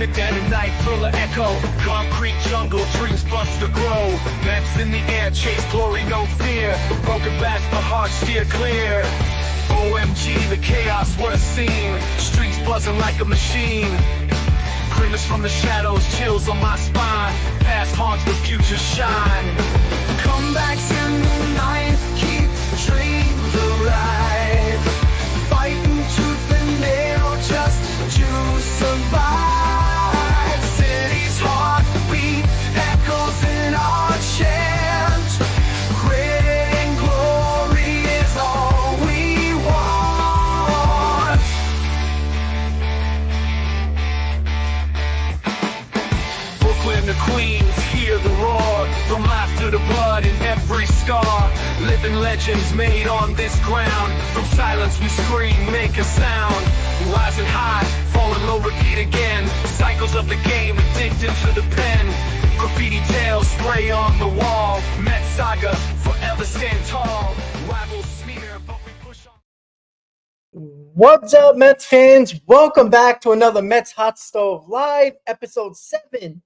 the dead of night, full of echo. Concrete jungle, dreams bust to grow. Mets in the air, chase glory, no fear. Broken bats, the heart steer clear. OMG, the chaos, what a scene. Streets buzzing like a machine. Creepers from the shadows, chills on my spine. Past haunts, the future shine. Comebacks in the night, keep dreams alive. Fighting tooth and nail just to survive. City's heartbeat echoes in our chant. Grit and glory is all we want. Brooklyn to Queens, hear the roar. From laughter to blood in every scar. Living legends made on this ground. From silence we scream, make a sound. Rising high, falling low, repeat again. Cycles of the game, addicted to the pen. Graffiti tales spray on the wall. Met saga, forever stand tall. Rivals smear, but we push on. What's up, Mets fans? Welcome back to another Mets Hot Stove Live, episode 7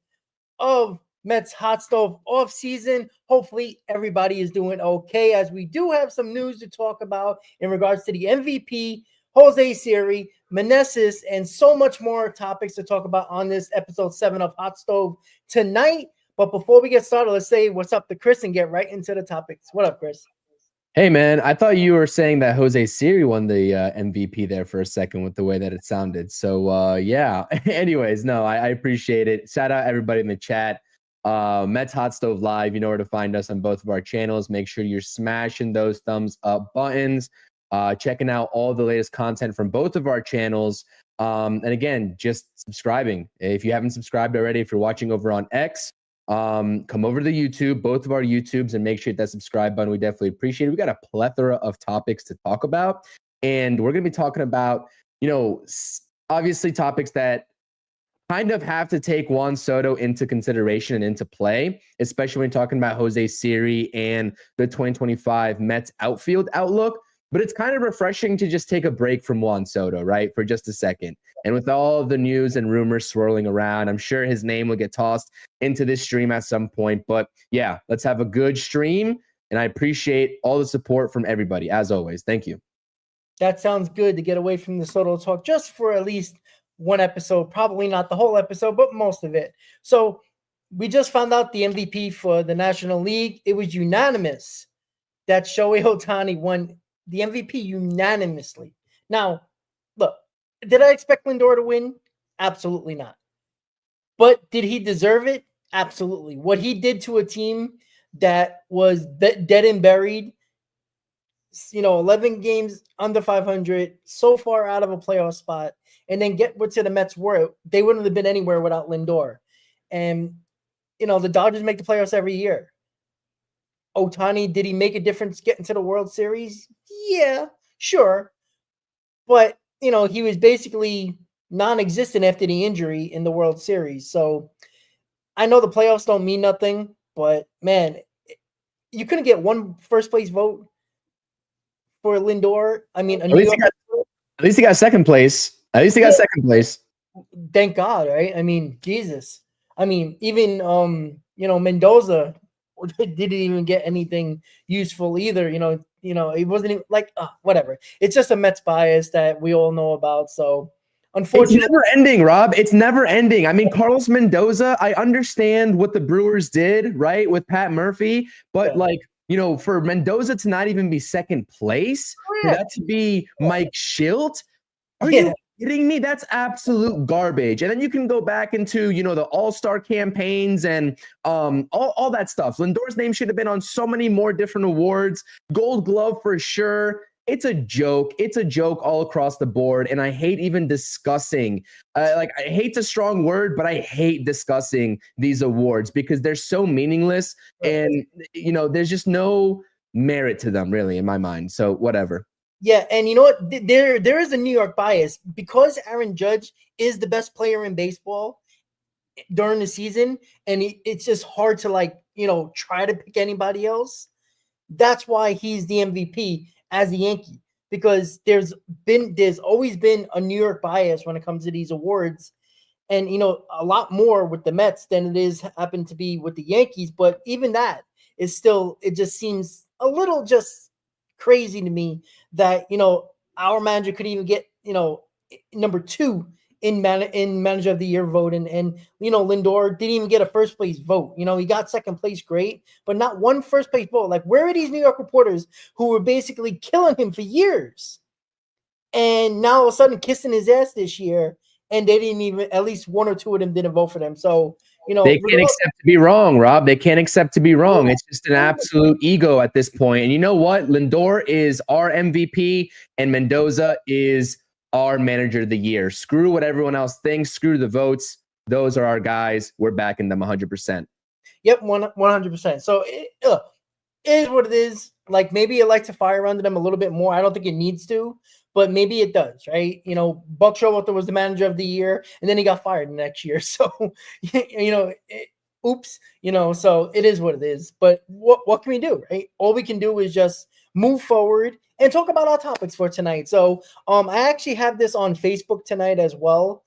of Mets Hot Stove off season. Hopefully everybody is doing okay, as we do have some news to talk about in regards to the MVP, Jose Siri, Meneses, and so much more topics to talk about on this episode 7 of Hot Stove tonight. But before we get started, let's say what's up to Chris and get right into the topics. What up, Chris? Hey, man, I thought you were saying that Jose Siri won the MVP there for a second with the way that it sounded. So, yeah. Anyways, no, I appreciate it. Shout out everybody in the chat. Mets Hot Stove Live. You know where to find us on both of our channels. Make sure you're smashing those thumbs up buttons, checking out all the latest content from both of our channels. And again, just subscribing. If you haven't subscribed already, if you're watching over on X, come over to the YouTube, both of our YouTubes, and make sure you hit that subscribe button. We definitely appreciate it. We got a plethora of topics to talk about, and we're going to be talking about, obviously topics that kind of have to take Juan Soto into consideration and into play, especially when talking about Jose Siri and the 2025 Mets outfield outlook. But it's kind of refreshing to just take a break from Juan Soto, right, for just a second. And with all the news and rumors swirling around, I'm sure his name will get tossed into this stream at some point. But yeah, let's have a good stream. And I appreciate all the support from everybody, as always. Thank you. That sounds good to get away from the Soto talk just for at least one episode, probably not the whole episode, but most of it. So we just found out the MVP for the National League. It was unanimous that Shohei Ohtani won the MVP unanimously. Now, look, did I expect Lindor to win? Absolutely not. But did he deserve it? Absolutely. What he did to a team that was dead and buried, 11 games under 500, so far out of a playoff spot, and then get to the Mets were, they wouldn't have been anywhere without Lindor. And, the Dodgers make the playoffs every year. Ohtani, did he make a difference getting to the World Series? Yeah, sure. But, he was basically non-existent after the injury in the World Series. So I know the playoffs don't mean nothing, but, man, you couldn't get one first-place vote for Lindor. I mean, at least he got second place. At least he got second place. Thank God, right? I mean, Jesus. I mean, even Mendoza didn't even get anything useful either. It wasn't even like whatever. It's just a Mets bias that we all know about. So unfortunately, it's never ending, Rob. It's never ending. I mean, Carlos Mendoza, I understand what the Brewers did, right, with Pat Murphy, but for Mendoza to not even be second place, for that to be Mike Schilt, are you kidding me? That's absolute garbage. And then you can go back into, the all-star campaigns and all that stuff. Lindor's name should have been on so many more different awards. Gold Glove for sure. It's a joke. It's a joke all across the board. And I hate even discussing, I hate's a strong word, but I hate discussing these awards because they're so meaningless. And, there's just no merit to them really in my mind. So whatever. Yeah, and you know what? There is a New York bias because Aaron Judge is the best player in baseball during the season, and it's just hard to try to pick anybody else. That's why he's the MVP as a Yankee, because there's always been a New York bias when it comes to these awards, and a lot more with the Mets than it is happened to be with the Yankees. But even that is still, it just seems a little just crazy to me that our manager could even get number 2 in manager of the year vote, and Lindor didn't even get a first place vote. He got second place, great, but not one first place vote. Like, where are these New York reporters who were basically killing him for years, and now all of a sudden kissing his ass this year, and they didn't even, at least 1 or 2 of them didn't vote for them. So they can't accept to be wrong, Rob. They can't accept to be wrong. It's just an absolute ego at this point. And you know what? Lindor is our MVP, and Mendoza is our manager of the year. Screw what everyone else thinks. Screw the votes. Those are our guys. We're backing them 100%. Yep, 100%. So it is what it is. Like, maybe it likes to fire under them a little bit more. I don't think it needs to, but maybe it does, right? Buck Showalter was the manager of the year, and then he got fired the next year. So, oops, so it is what it is. But what can we do, right? All we can do is just move forward and talk about our topics for tonight. So I actually have this on Facebook tonight as well,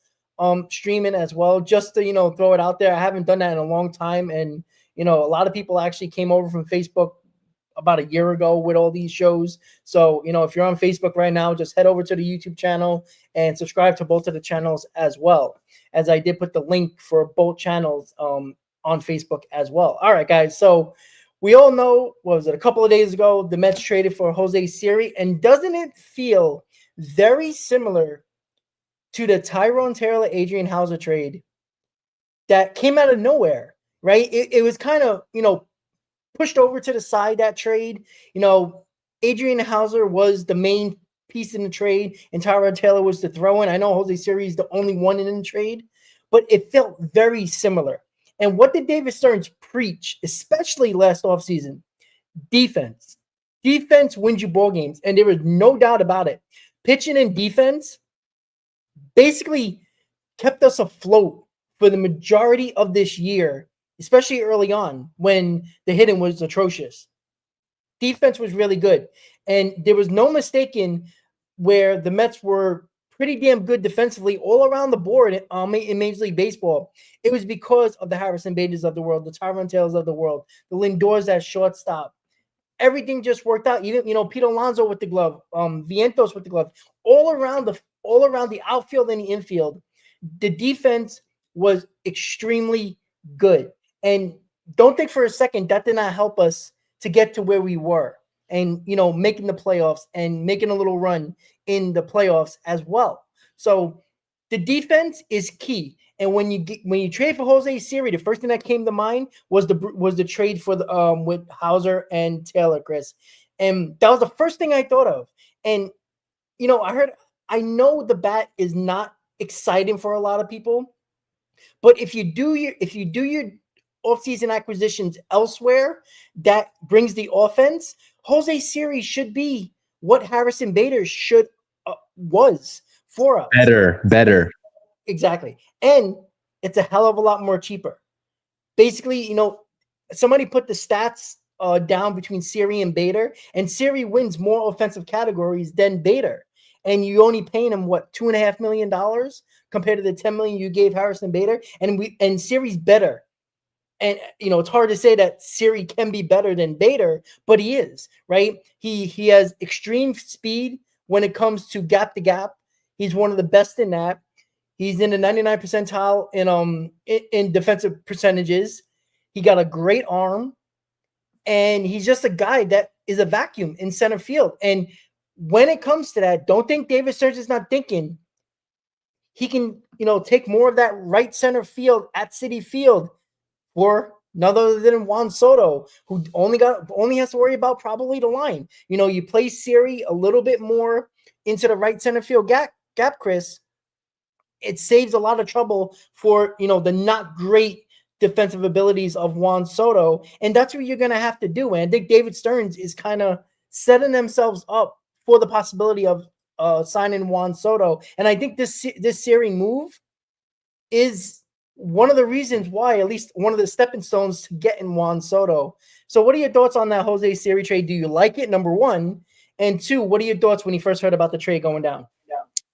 streaming as well, just to throw it out there. I haven't done that in a long time, and a lot of people actually came over from Facebook about a year ago with all these shows. So if you're on Facebook right now, just head over to the YouTube channel and subscribe to both of the channels as well, as I did put the link for both channels on Facebook as well. All right, guys, so we all know, what was it, a couple of days ago, the Mets traded for Jose Siri, and doesn't it feel very similar to the Tyrone Taylor Adrian Hauser trade that came out of nowhere, right? It was kind of pushed over to the side, that trade. Adrian Hauser was the main piece in the trade, and Tyrone Taylor was the throw-in. I know Jose Siri is the only one in the trade, but it felt very similar. And what did David Stearns preach, especially last offseason? Defense. Defense wins you ball games, and there was no doubt about it. Pitching and defense basically kept us afloat for the majority of this year, especially early on when the hitting was atrocious. Defense was really good, and there was no mistaking where the Mets were pretty damn good defensively all around the board in Major League Baseball. It was because of the Harrison Bade's of the world, the Tyrone Taylors of the world, the Lindors at shortstop. Everything just worked out. Even Pete Alonso with the glove, Vientos with the glove, all around the outfield and the infield. The defense was extremely good. And don't think for a second that did not help us to get to where we were, and making the playoffs and making a little run in the playoffs as well. So the defense is key. And when you trade for Jose Siri, the first thing that came to mind was the trade for the with Hauser and Taylor, Chris, and that was the first thing I thought of. And I know the bat is not exciting for a lot of people, but if you do your offseason acquisitions elsewhere that brings the offense, Jose Siri should be what Harrison Bader was for us. Better. Exactly. And it's a hell of a lot more cheaper. Basically, somebody put the stats down between Siri and Bader, and Siri wins more offensive categories than Bader. And you only paying him $2.5 million compared to the $10 million you gave Harrison Bader. And Siri's better. And it's hard to say that Siri can be better than Bader, but he is, right? He has extreme speed when it comes to gap to gap. He's one of the best in that. He's in the 99th percentile in defensive percentages. He got a great arm, and he's just a guy that is a vacuum in center field. And when it comes to that, don't think David Stearns is not thinking he can, take more of that right center field at Citi Field for none other than Juan Soto, who only has to worry about probably the line. You play Siri a little bit more into the right center field gap, Chris. It saves a lot of trouble for the not great defensive abilities of Juan Soto, and that's what you're going to have to do. And I think David Stearns is kind of setting themselves up for the possibility of signing Juan Soto. And I think this Siri move is one of the reasons why, at least one of the stepping stones to getting Juan Soto. So what are your thoughts on that Jose Siri trade? Do you like it, number one? And two, what are your thoughts when you first heard about the trade going down?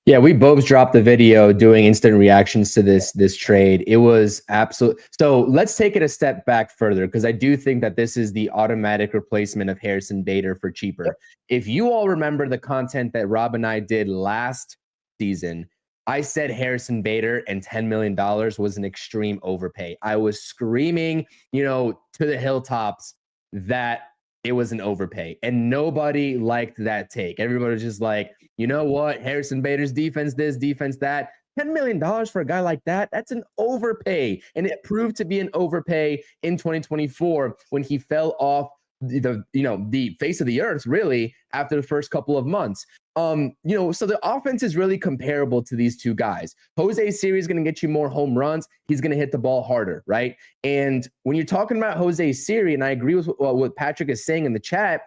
Yeah, we both dropped the video doing instant reactions to this trade. It was absolute. So let's take it a step back further, because I do think that this is the automatic replacement of Harrison Bader for cheaper. Yep. If you all remember the content that Rob and I did last season, I said Harrison Bader and $10 million was an extreme overpay. I was screaming, to the hilltops that it was an overpay, and nobody liked that take. Everybody was just like, you know what? Harrison Bader's defense, this, defense, that. $10 million for a guy like that, that's an overpay. And it proved to be an overpay in 2024 when he fell off the face of the earth, really, after the first couple of months. So the offense is really comparable to these two guys. Jose Siri is going to get you more home runs. He's going to hit the ball harder, right? And when you're talking about Jose Siri, and I agree with what Patrick is saying in the chat,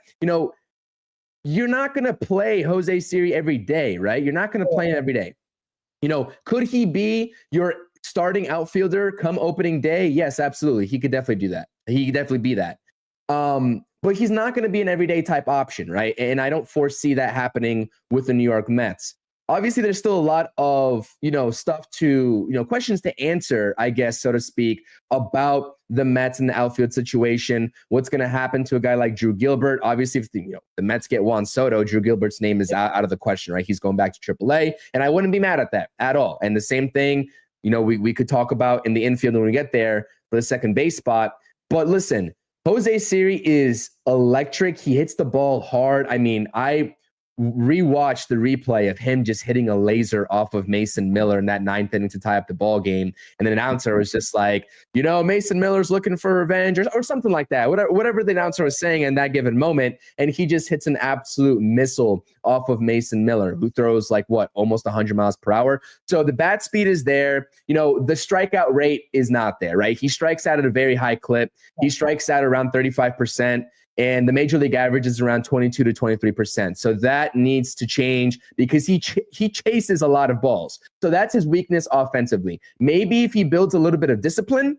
you're not going to play Jose Siri every day, right? You're not going to play him every day. Could he be your starting outfielder come opening day? Yes, absolutely. He could definitely do that. He could definitely be that. But he's not going to be an everyday type option, right? And I don't foresee that happening with the New York Mets. Obviously, there's still a lot of, stuff to, questions to answer, I guess, so to speak, about the Mets and the outfield situation. What's going to happen to a guy like Drew Gilbert? Obviously, if the Mets get Juan Soto, Drew Gilbert's name is out of the question, right? He's going back to AAA, and I wouldn't be mad at that at all. And the same thing, we could talk about in the infield when we get there for the second base spot. But listen, Jose Siri is electric. He hits the ball hard. I mean, I rewatched the replay of him just hitting a laser off of Mason Miller in that ninth inning to tie up the ball game. And the announcer was just like, Mason Miller's looking for revenge or something like that. Whatever the announcer was saying in that given moment. And he just hits an absolute missile off of Mason Miller, who throws almost 100 miles per hour. So the bat speed is there. The strikeout rate is not there, right? He strikes out at a very high clip. He strikes out around 35%. And the major league average is around 22 to 23%. So that needs to change because he chases a lot of balls. So that's his weakness offensively. Maybe if he builds a little bit of discipline,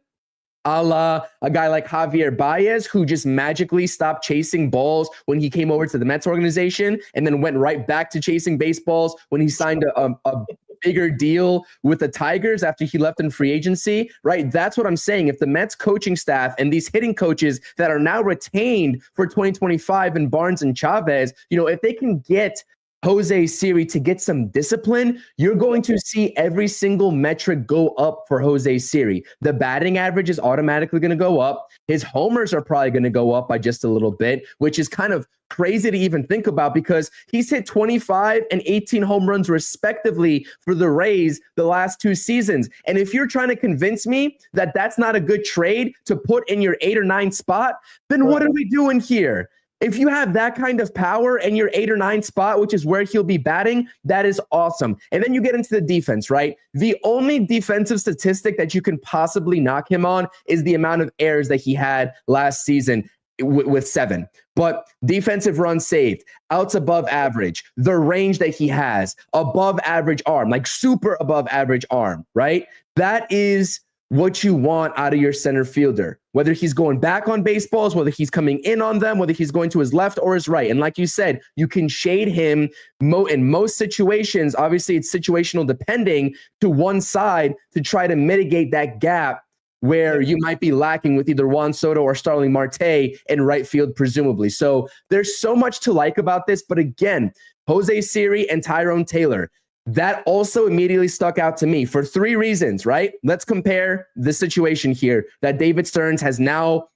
a la a guy like Javier Baez, who just magically stopped chasing balls when he came over to the Mets organization and then went right back to chasing baseballs when he signed a bigger deal with the Tigers after he left in free agency, right? That's what I'm saying. If the Mets coaching staff and these hitting coaches that are now retained for 2025 in Barnes and Chavez, if they can get Jose Siri to get some discipline, you're going to see every single metric go up for Jose Siri. The batting average is automatically going to go up. His homers are probably going to go up by just a little bit, which is kind of crazy to even think about because he's hit 25 and 18 home runs respectively for the Rays the last two seasons. And if you're trying to convince me that that's not a good trade to put in your 8 or 9 spot, then what are we doing here? If you have that kind of power in your 8 or 9 spot, which is where he'll be batting, that is awesome. And then you get into the defense, right? The only defensive statistic that you can possibly knock him on is the amount of errors that he had last season with 7. But defensive runs saved, outs above average, the range that he has, above average arm, like super above average arm, right? That is what you want out of your center fielder, whether he's going back on baseballs, whether he's coming in on them, whether he's going to his left or his right. And like you said, you can shade him in most situations. Obviously, it's situational depending to one side to try to mitigate that gap where you might be lacking with either Juan Soto or Starling Marte in right field, presumably. So there's so much to like about this. But again, Jose Siri and Tyrone Taylor, that also immediately stuck out to me for 3 reasons, right? Let's compare the situation here that David Stearns has now,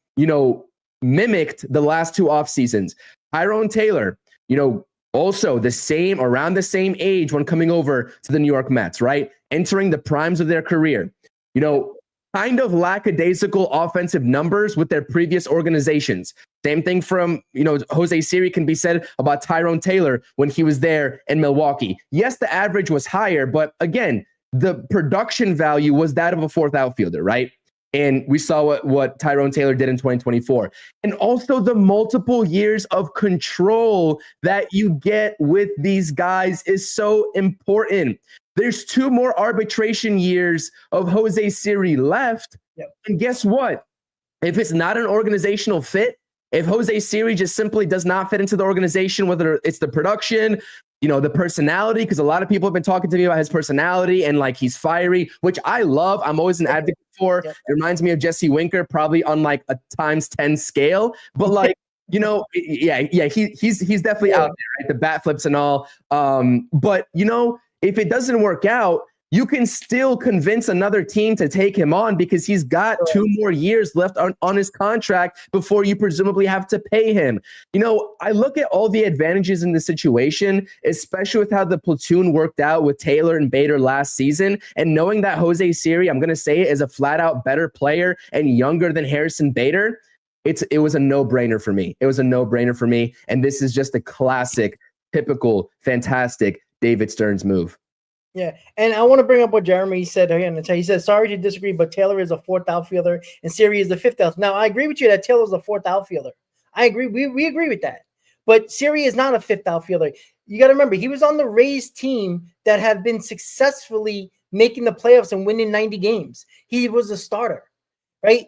mimicked the last 2 off seasons. Tyrone Taylor, also around the same age when coming over to the New York Mets, right? Entering the primes of their career, kind of lackadaisical offensive numbers with their previous organizations. Same thing from, Jose Siri can be said about Tyrone Taylor when he was there in Milwaukee. Yes, the average was higher, but again, the production value was that of a 4th outfielder, right? And we saw what Tyrone Taylor did in 2024. And also the multiple years of control that you get with these guys is so important. There's 2 more arbitration years of Jose Siri left. Yep. And guess what? If it's not an organizational fit, if Jose Siri just simply does not fit into the organization, whether it's the production, the personality, because a lot of people have been talking to me about his personality and like he's fiery, which I love. I'm always an advocate for. It reminds me of Jesse Winker, probably on like a ×10 scale, but like, he's definitely out there, right? The bat flips and all. But if it doesn't work out, you can still convince another team to take him on because he's got 2 more years left on his contract before you presumably have to pay him. I look at all the advantages in the situation, especially with how the platoon worked out with Taylor and Bader last season, and knowing that Jose Siri, I'm going to say it, is a flat out better player and younger than Harrison Bader. It was a no-brainer for me. It was a no-brainer for me. And this is just a classic, typical, fantastic David Stearns move. Yeah, and I want to bring up what Jeremy said here in the chat. He said, sorry to disagree, but Taylor is a 4th outfielder and Siri is the 5th outfielder. Now, I agree with you that Taylor's a 4th outfielder. I agree. We agree with that. But Siri is not a 5th outfielder. You got to remember, he was on the Rays team that have been successfully making the playoffs and winning 90 games. He was a starter, right?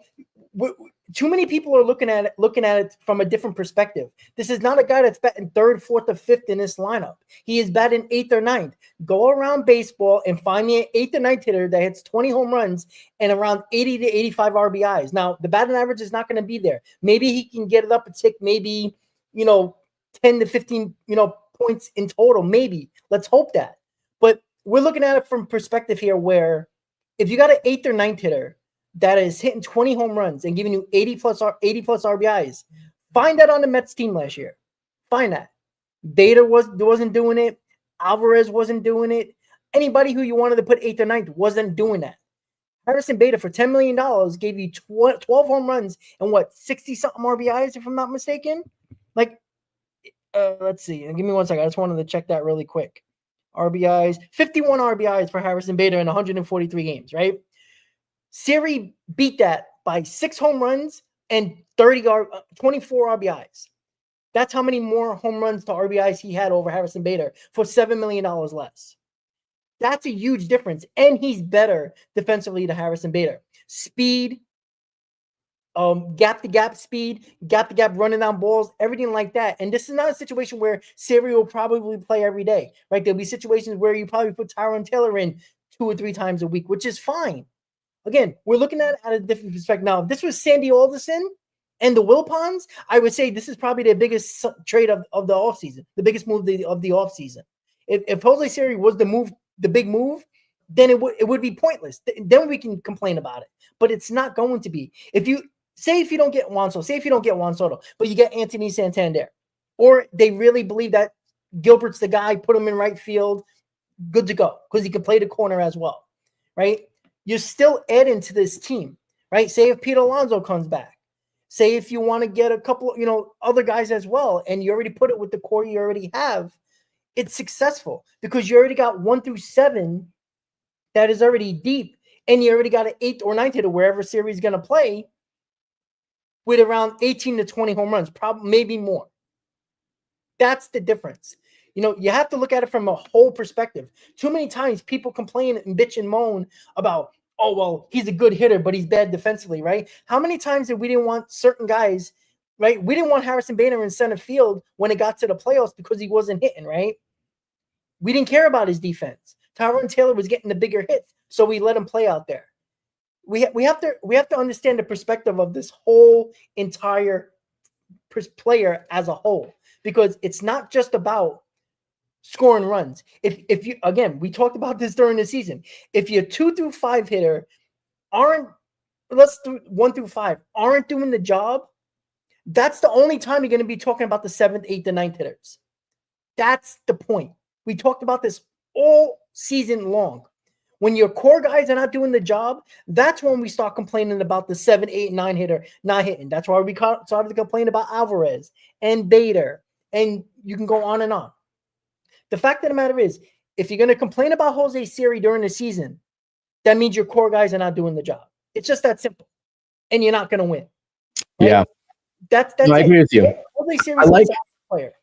Too many people are looking at it from a different perspective. This is not a guy that's batting 3rd, 4th, or 5th in this lineup. He is batting 8th or 9th. Go around baseball and find me an 8th or 9th hitter that hits 20 home runs and around 80 to 85 RBIs. Now, the batting average is not going to be there. Maybe he can get it up a tick, maybe 10 to 15 points in total. Maybe. Let's hope that. But we're looking at it from perspective here where if you got an 8th or 9th hitter that is hitting 20 home runs and giving you 80 plus RBIs. Find that on the Mets team last year. Find that. Bader wasn't doing it. Alvarez wasn't doing it. Anybody who you wanted to put 8th or 9th wasn't doing that. Harrison Bader for $10 million gave you 12 home runs and 60-something RBIs, if I'm not mistaken? Let's see. Give me 1 second. I just wanted to check that really quick. RBIs, 51 RBIs for Harrison Bader in 143 games, right? Siri beat that by 6 home runs and 24 RBIs. That's how many more home runs to RBIs he had over Harrison Bader for $7 million less. That's a huge difference. And he's better defensively to Harrison Bader. Speed, gap-to-gap speed, gap-to-gap running down balls, everything like that. And this is not a situation where Siri will probably play every day, right? There'll be situations where you probably put Tyrone Taylor in 2 or 3 times a week, which is fine. Again, we're looking at it at a different perspective. Now, if this was Sandy Alderson and the Wilpons, I would say this is probably the biggest trade of the offseason, the biggest move of the offseason. If Jose Siri was the big move, then it would be pointless. Then we can complain about it. But it's not going to be. If you don't get Juan Soto, but you get Anthony Santander, or they really believe that Gilbert's the guy, put him in right field, good to go, because he can play the corner as well, right? You're still adding to this team, right? Say if Pete Alonso comes back. Say if you want to get a couple, other guys as well, and you already put it with the core you already have, it's successful because you already got 1 through 7 that is already deep, and you already got an 8th or 9th hitter wherever Siri's going to play with around 18 to 20 home runs, probably maybe more. That's the difference. You have to look at it from a whole perspective. Too many times people complain and bitch and moan about, oh, well, he's a good hitter, but he's bad defensively, right? How many times did we didn't want certain guys, right? We didn't want Harrison Bader in center field when it got to the playoffs because he wasn't hitting, right? We didn't care about his defense. Tyrone Taylor was getting the bigger hits, so we let him play out there. We have to understand the perspective of this whole entire player as a whole, because it's not just about scoring runs. If you, again, we talked about this during the season. If your 2 through 5 hitter let's do 1 through 5 aren't doing the job, that's the only time you're going to be talking about the 7th, 8th, and 9th hitters. That's the point. We talked about this all season long. When your core guys are not doing the job, that's when we start complaining about the 7, 8, 9 hitter not hitting. That's why we started to complain about Alvarez and Bader, and you can go on and on. The fact of the matter is, if you're going to complain about Jose Siri during the season, that means your core guys are not doing the job. It's just that simple. And you're not going to win. Right? Yeah. That's I agree with you. Jose Siri's a player.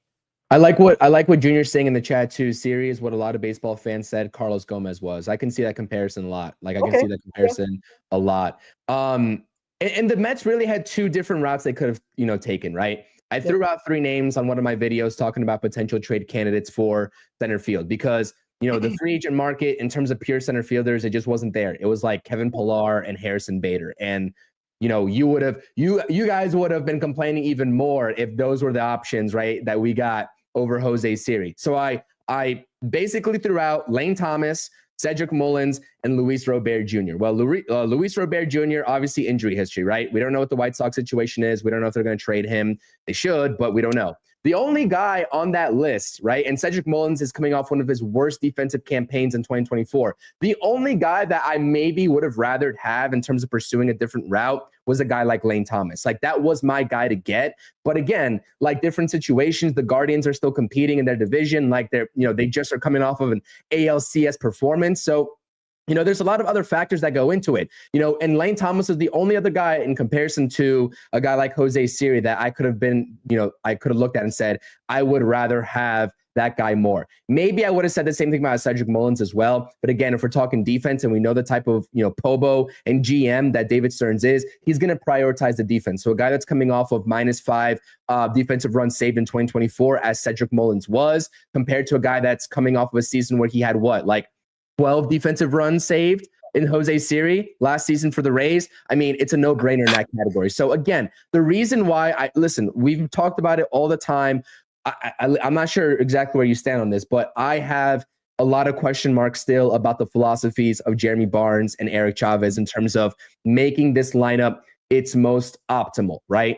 I like what Junior's saying in the chat too. Siri is what a lot of baseball fans said Carlos Gomez was. I can see that comparison a lot. I can see that comparison a lot. And the Mets really had 2 different routes they could have, taken, right? I threw out 3 names on one of my videos talking about potential trade candidates for center field because, the free agent market in terms of pure center fielders, it just wasn't there. It was like Kevin Pillar and Harrison Bader. And, you guys would have been complaining even more if those were the options, right, that we got over Jose Siri. So I basically threw out Lane Thomas, Cedric Mullins, and Luis Robert Jr. Well, Luis Robert Jr., obviously injury history, right? We don't know what the White Sox situation is. We don't know if they're going to trade him. They should, but we don't know. The only guy on that list, right, and Cedric Mullins is coming off one of his worst defensive campaigns in 2024. The only guy that I maybe would have rather have in terms of pursuing a different route was a guy like Lane Thomas. Like, that was my guy to get. But again, like different situations, the Guardians are still competing in their division. Like they just are coming off of an ALCS performance. So, there's a lot of other factors that go into it, and Lane Thomas is the only other guy in comparison to a guy like Jose Siri that I could have looked at and said, I would rather have that guy more. Maybe I would have said the same thing about Cedric Mullins as well. But again, if we're talking defense and we know the type of, Pobo and GM that David Stearns is, he's going to prioritize the defense. So a guy that's coming off of -5 defensive runs saved in 2024, as Cedric Mullins was, compared to a guy that's coming off of a season where he had 12 defensive runs saved in Jose Siri last season for the Rays. I mean, it's a no-brainer in that category. So again, the reason why we've talked about it all the time. I'm not sure exactly where you stand on this, but I have a lot of question marks still about the philosophies of Jeremy Barnes and Eric Chavez in terms of making this lineup its most optimal, right?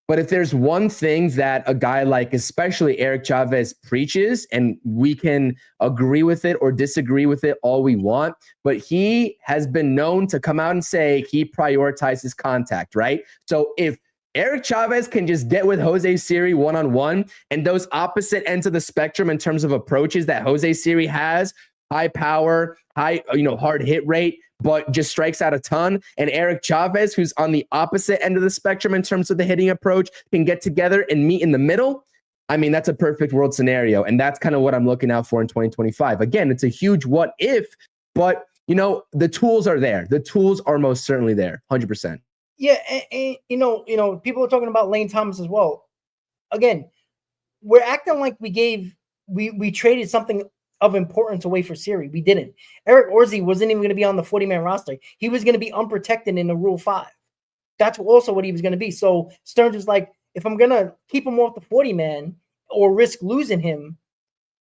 But if there's one thing that a guy like especially Eric Chavez preaches, and we can agree with it or disagree with it all we want, but he has been known to come out and say he prioritizes contact, right? So if Eric Chavez can just get with Jose Siri one-on-one, and those opposite ends of the spectrum in terms of approaches that Jose Siri has, high power, high, hard hit rate, but just strikes out a ton. And Eric Chavez, who's on the opposite end of the spectrum in terms of the hitting approach, can get together and meet in the middle. I mean, that's a perfect world scenario. And that's kind of what I'm looking out for in 2025. Again, it's a huge what if, but the tools are there. The tools are most certainly there. 100%. Yeah. And people are talking about Lane Thomas as well. Again, we're acting like we traded something of importance away for Siri. We didn't. Eric Orsi wasn't even going to be on the 40-man roster. He was going to be unprotected in the Rule 5. That's also what he was going to be. So Stearns was like, if I'm going to keep him off the 40-man or risk losing him,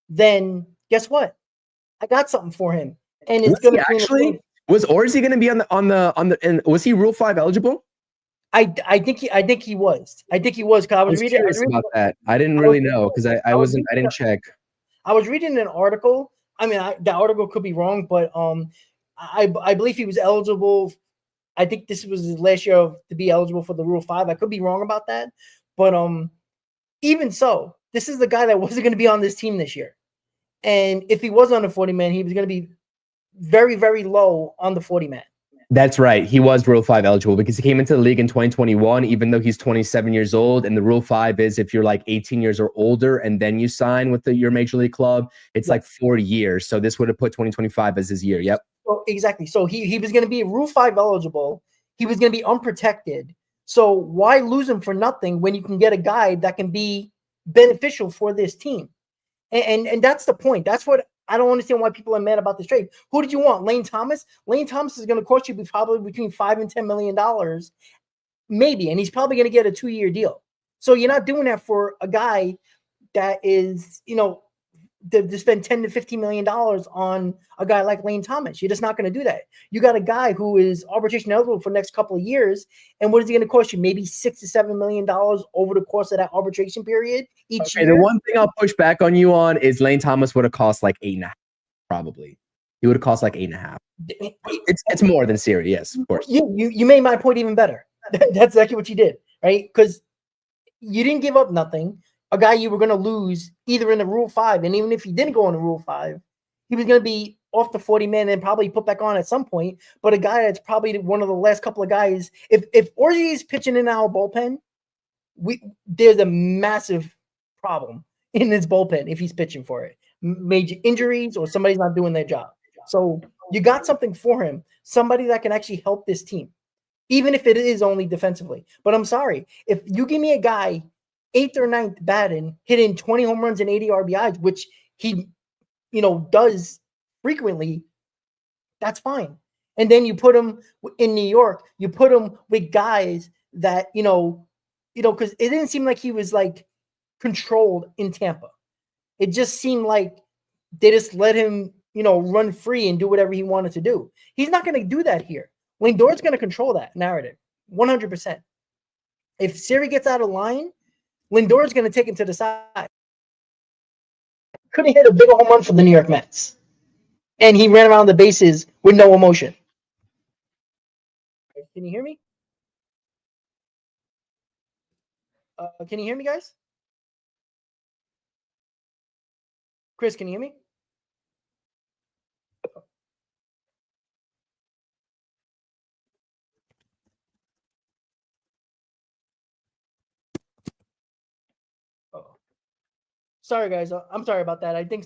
then guess what? I got something for him. And it's going to actually was Orsi going to be on the and was he Rule 5 eligible? I think he was. I was because I was reading about that. I didn't really know because I didn't check. I was reading an article. I mean, the article could be wrong, but I believe he was eligible. I think this was his last year to be eligible for the Rule 5. I could be wrong about that, but even so, this is the guy that wasn't going to be on this team this year. And if he was on the 40-man, he was going to be very, very low on the 40-man. That's right. He was Rule 5 eligible because he came into the league in 2021, even though he's 27 years old. And the Rule 5 is if you're like 18 years or older and then you sign with your major league club, it's like 4 years. So this would have put 2025 as his year. Yep. Well, exactly. So he was going to be Rule 5 eligible. He was going to be unprotected. So why lose him for nothing when you can get a guy that can be beneficial for this team? And that's the point. That's what I don't understand why people are mad about this trade. Who did you want? Lane Thomas? Lane Thomas is going to cost you probably between $5 and $10 million, maybe, and he's probably going to get a 2-year deal. So you're not doing that for a guy that is, to spend $10 to $15 million on a guy like Lane Thomas. You're just not going to do that. You got a guy who is arbitration eligible for the next couple of years, and what is he going to cost you? Maybe $6 to $7 million over the course of that arbitration period each year. The one thing I'll push back on you on is Lane Thomas would have cost like 8.5, probably. He would have cost like 8.5. It's more than Siri, yes, of course. You made my point even better. That's exactly what you did, right? Because you didn't give up nothing. A guy you were going to lose either in the Rule 5, and even if he didn't go in the Rule 5, he was going to be off the 40-man and probably put back on at some point. But a guy that's probably one of the last couple of guys, if Orsi is pitching in our bullpen, there's a massive problem in his bullpen if he's pitching for it. Major injuries or somebody's not doing their job. So you got something for him, somebody that can actually help this team, even if it is only defensively. But I'm sorry, if you give me a guy 8th or 9th batting, hitting 20 home runs and 80 RBIs, which he, does frequently, that's fine. And then you put him in New York, you put him with guys that, because it didn't seem like he was like controlled in Tampa. It just seemed like they just let him, run free and do whatever he wanted to do. He's not going to do that here. Lindor's going to control that narrative 100%. If Siri gets out of line, Lindor's going to take him to the side. Couldn't hit a bigger home run for the New York Mets. And he ran around the bases with no emotion. Can you hear me? Can you hear me, guys? Chris, can you hear me? Oh, sorry, guys. I'm sorry about that. I think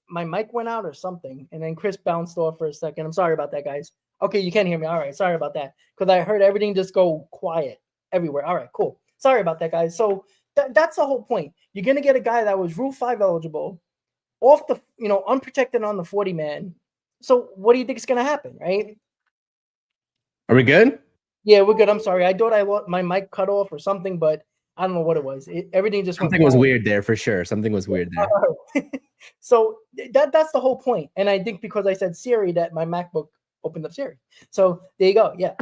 my mic went out or something, and then Chris bounced off for a second. I'm sorry about that, guys. Okay, you can hear me. All right, sorry about that, because I heard everything just go quiet everywhere. All right, cool. Sorry about that, guys. So that's the whole point. You're going to get a guy that was Rule 5 eligible, off the, unprotected on the 40-man. So what do you think is going to happen, right? Are we good? Yeah, we're good. I'm sorry. I thought my mic cut off or something, but I don't know what it was. Everything just something was weird there for sure. Something was weird there. So that's the whole point. And I think because I said Siri, that my MacBook opened up Siri. So there you go. Yeah.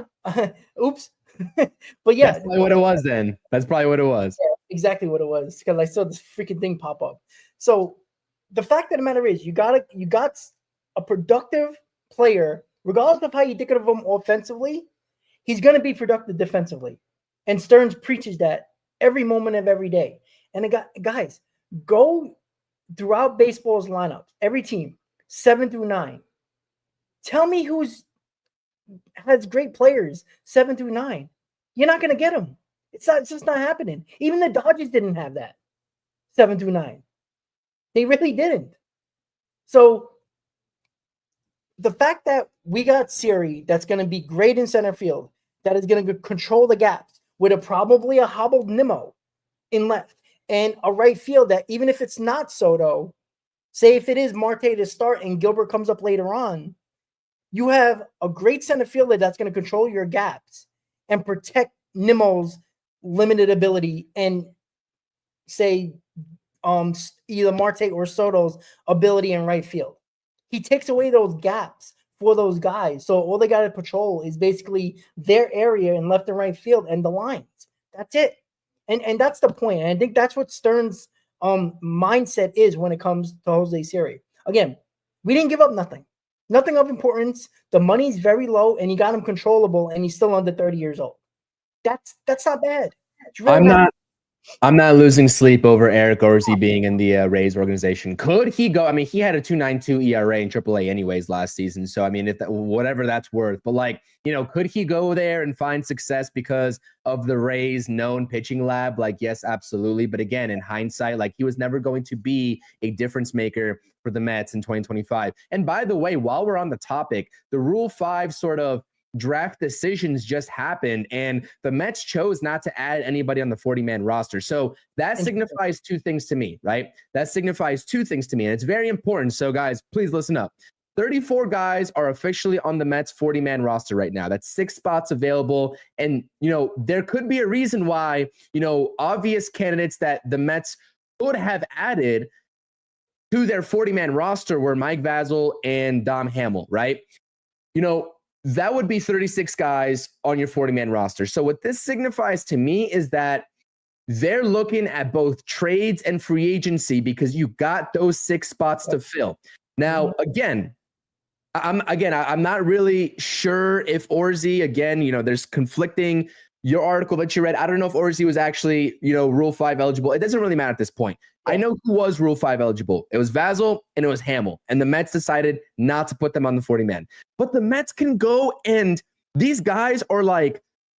Oops. But yeah, that's probably what it was then. That's probably what it was. Yeah, exactly what it was, because I saw this freaking thing pop up. So the fact of the matter is, you got a productive player, regardless of how you think of him offensively, he's going to be productive defensively. And Stearns preaches that every moment of every day. And guys, go throughout baseball's lineups, every team, 7 through 9. Tell me has great players 7 through 9. You're not going to get them. It's just not happening. Even the Dodgers didn't have that 7 through 9. They really didn't. So the fact that we got Siri that's going to be great in center field, that is going to control the gaps with probably a hobbled Nimmo in left, and a right field that, even if it's not Soto, say if it is Marte to start and Gilbert comes up later on, you have a great center fielder that's going to control your gaps and protect Nimmo's limited ability, and say either Marte or Soto's ability in right field. He takes away those gaps for those guys. So all they got to patrol is basically their area in left and right field and the lines. That's it. And that's the point. And I think that's what Stearns' mindset is when it comes to Jose Siri. Again, we didn't give up nothing. Nothing of importance. The money's very low, and you got him controllable, and he's still under 30 years old. That's not bad. Really I'm not losing sleep over Eric Orsi being in the Rays organization. Could he go? I mean, he had a 2.92 ERA in AAA anyways last season. So, I mean, whatever that's worth. But, could he go there and find success because of the Rays' known pitching lab? Yes, absolutely. But again, in hindsight, he was never going to be a difference maker for the Mets in 2025. And by the way, while we're on the topic, the Rule 5 sort of draft decisions just happened, and the Mets chose not to add anybody on the 40-man roster. So that signifies two things to me, right? That signifies two things to me, and it's very important. So guys, please listen up. 34 guys are officially on the Mets 40-man roster right now. That's 6 spots available. And, there could be a reason why, obvious candidates that the Mets could have added to their 40-man roster were Mike Vasil and Dom Hamill, right? That would be 36 guys on your 40-man roster. So what this signifies to me is that they're looking at both trades and free agency, because you got those 6 spots to fill. Now, again, I'm not really sure if Orsi, again, there's conflicting. Your article that you read, I don't know if Orsi was actually, Rule 5 eligible. It doesn't really matter at this point. I know who was Rule 5 eligible. It was Vasil and it was Hamill. And the Mets decided not to put them on the 40-man. But the Mets can go, and these guys are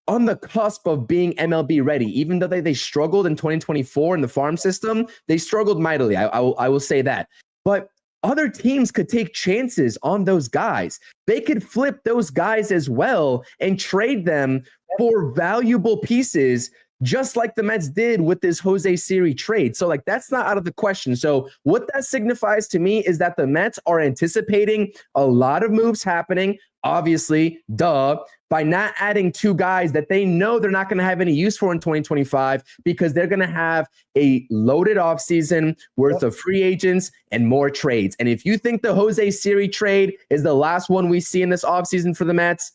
on the cusp of being MLB ready. Even though they struggled in 2024 in the farm system, they struggled mightily. I will say that. But other teams could take chances on those guys. They could flip those guys as well and trade them for valuable pieces just like the Mets did with this Jose Siri trade. So like that's not out of the question. So what that signifies to me is that the Mets are anticipating a lot of moves happening, obviously, by not adding two guys that they know they're not going to have any use for in 2025 because they're going to have a loaded offseason worth of free agents and more trades. And if you think the Jose Siri trade is the last one we see in this offseason for the Mets,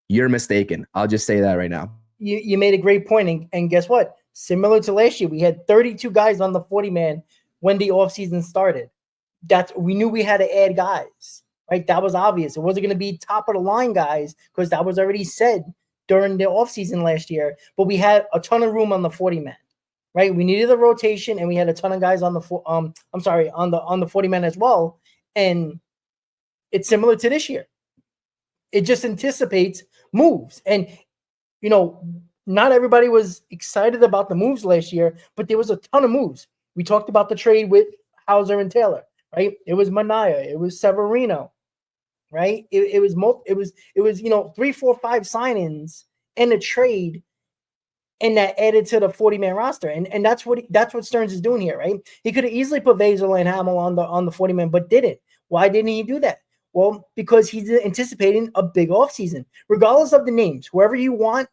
you're mistaken. I'll just say that right now. You made a great point. And guess what? Similar to last year, we had 32 guys on the 40-man when the offseason started. We knew we had to add guys. Right, that was obvious. It wasn't going to be top of the line guys because that was already said during the offseason last year. But we had a ton of room on the 40-man. Right, we needed a rotation, and we had a ton of guys on the on the 40-man as well. And it's similar to this year. It just anticipates moves, and not everybody was excited about the moves last year, but there was a ton of moves. We talked about the trade with Hauser and Taylor. Right, it was Manaea, it was Severino. Right, it was 3, 4, 5 sign-ins and a trade, and that added to the 40-man roster, and that's what Stearns is doing here. Right, he could have easily put Vazel and Hamill on the 40-man, but didn't. Why didn't he do that? Well, because he's anticipating a big offseason, regardless of the names. Whoever you want,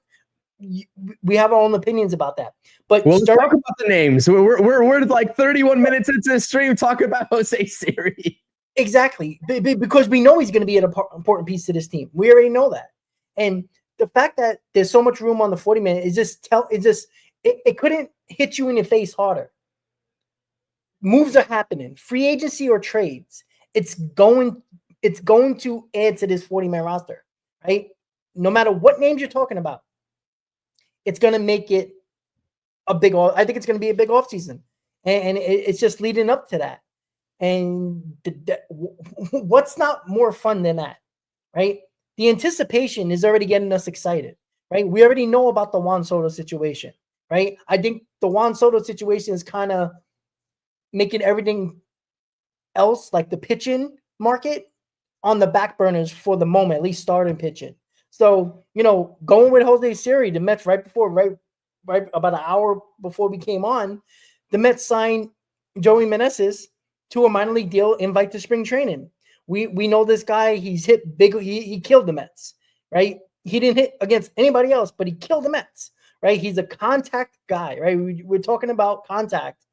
we have our own opinions about that. But let's talk about the names. We're like 31 minutes into the stream talking about Jose Siri. Exactly, because we know he's going to be an important piece to this team. We already know that, and the fact that there's so much room on the 40-man is it couldn't hit you in your face harder. Moves are happening, free agency or trades. It's going to add to this 40-man roster, right? No matter what names you're talking about, it's going to make it a big. I think it's going to be a big offseason, and it's just leading up to that. And what's not more fun than that, right? The anticipation is already getting us excited, right? We already know about the Juan Soto situation, right? I think the Juan Soto situation is kind of making everything else, like the pitching market, on the back burners for the moment, at least starting pitching. So, going with Jose Siri, the Mets right about an hour before we came on, the Mets signed Joey Meneses to a minor league deal, invite to spring training. We know this guy, he's hit big, he killed the Mets, right? He didn't hit against anybody else, but he killed the Mets, right? He's a contact guy, right? We're talking about contact.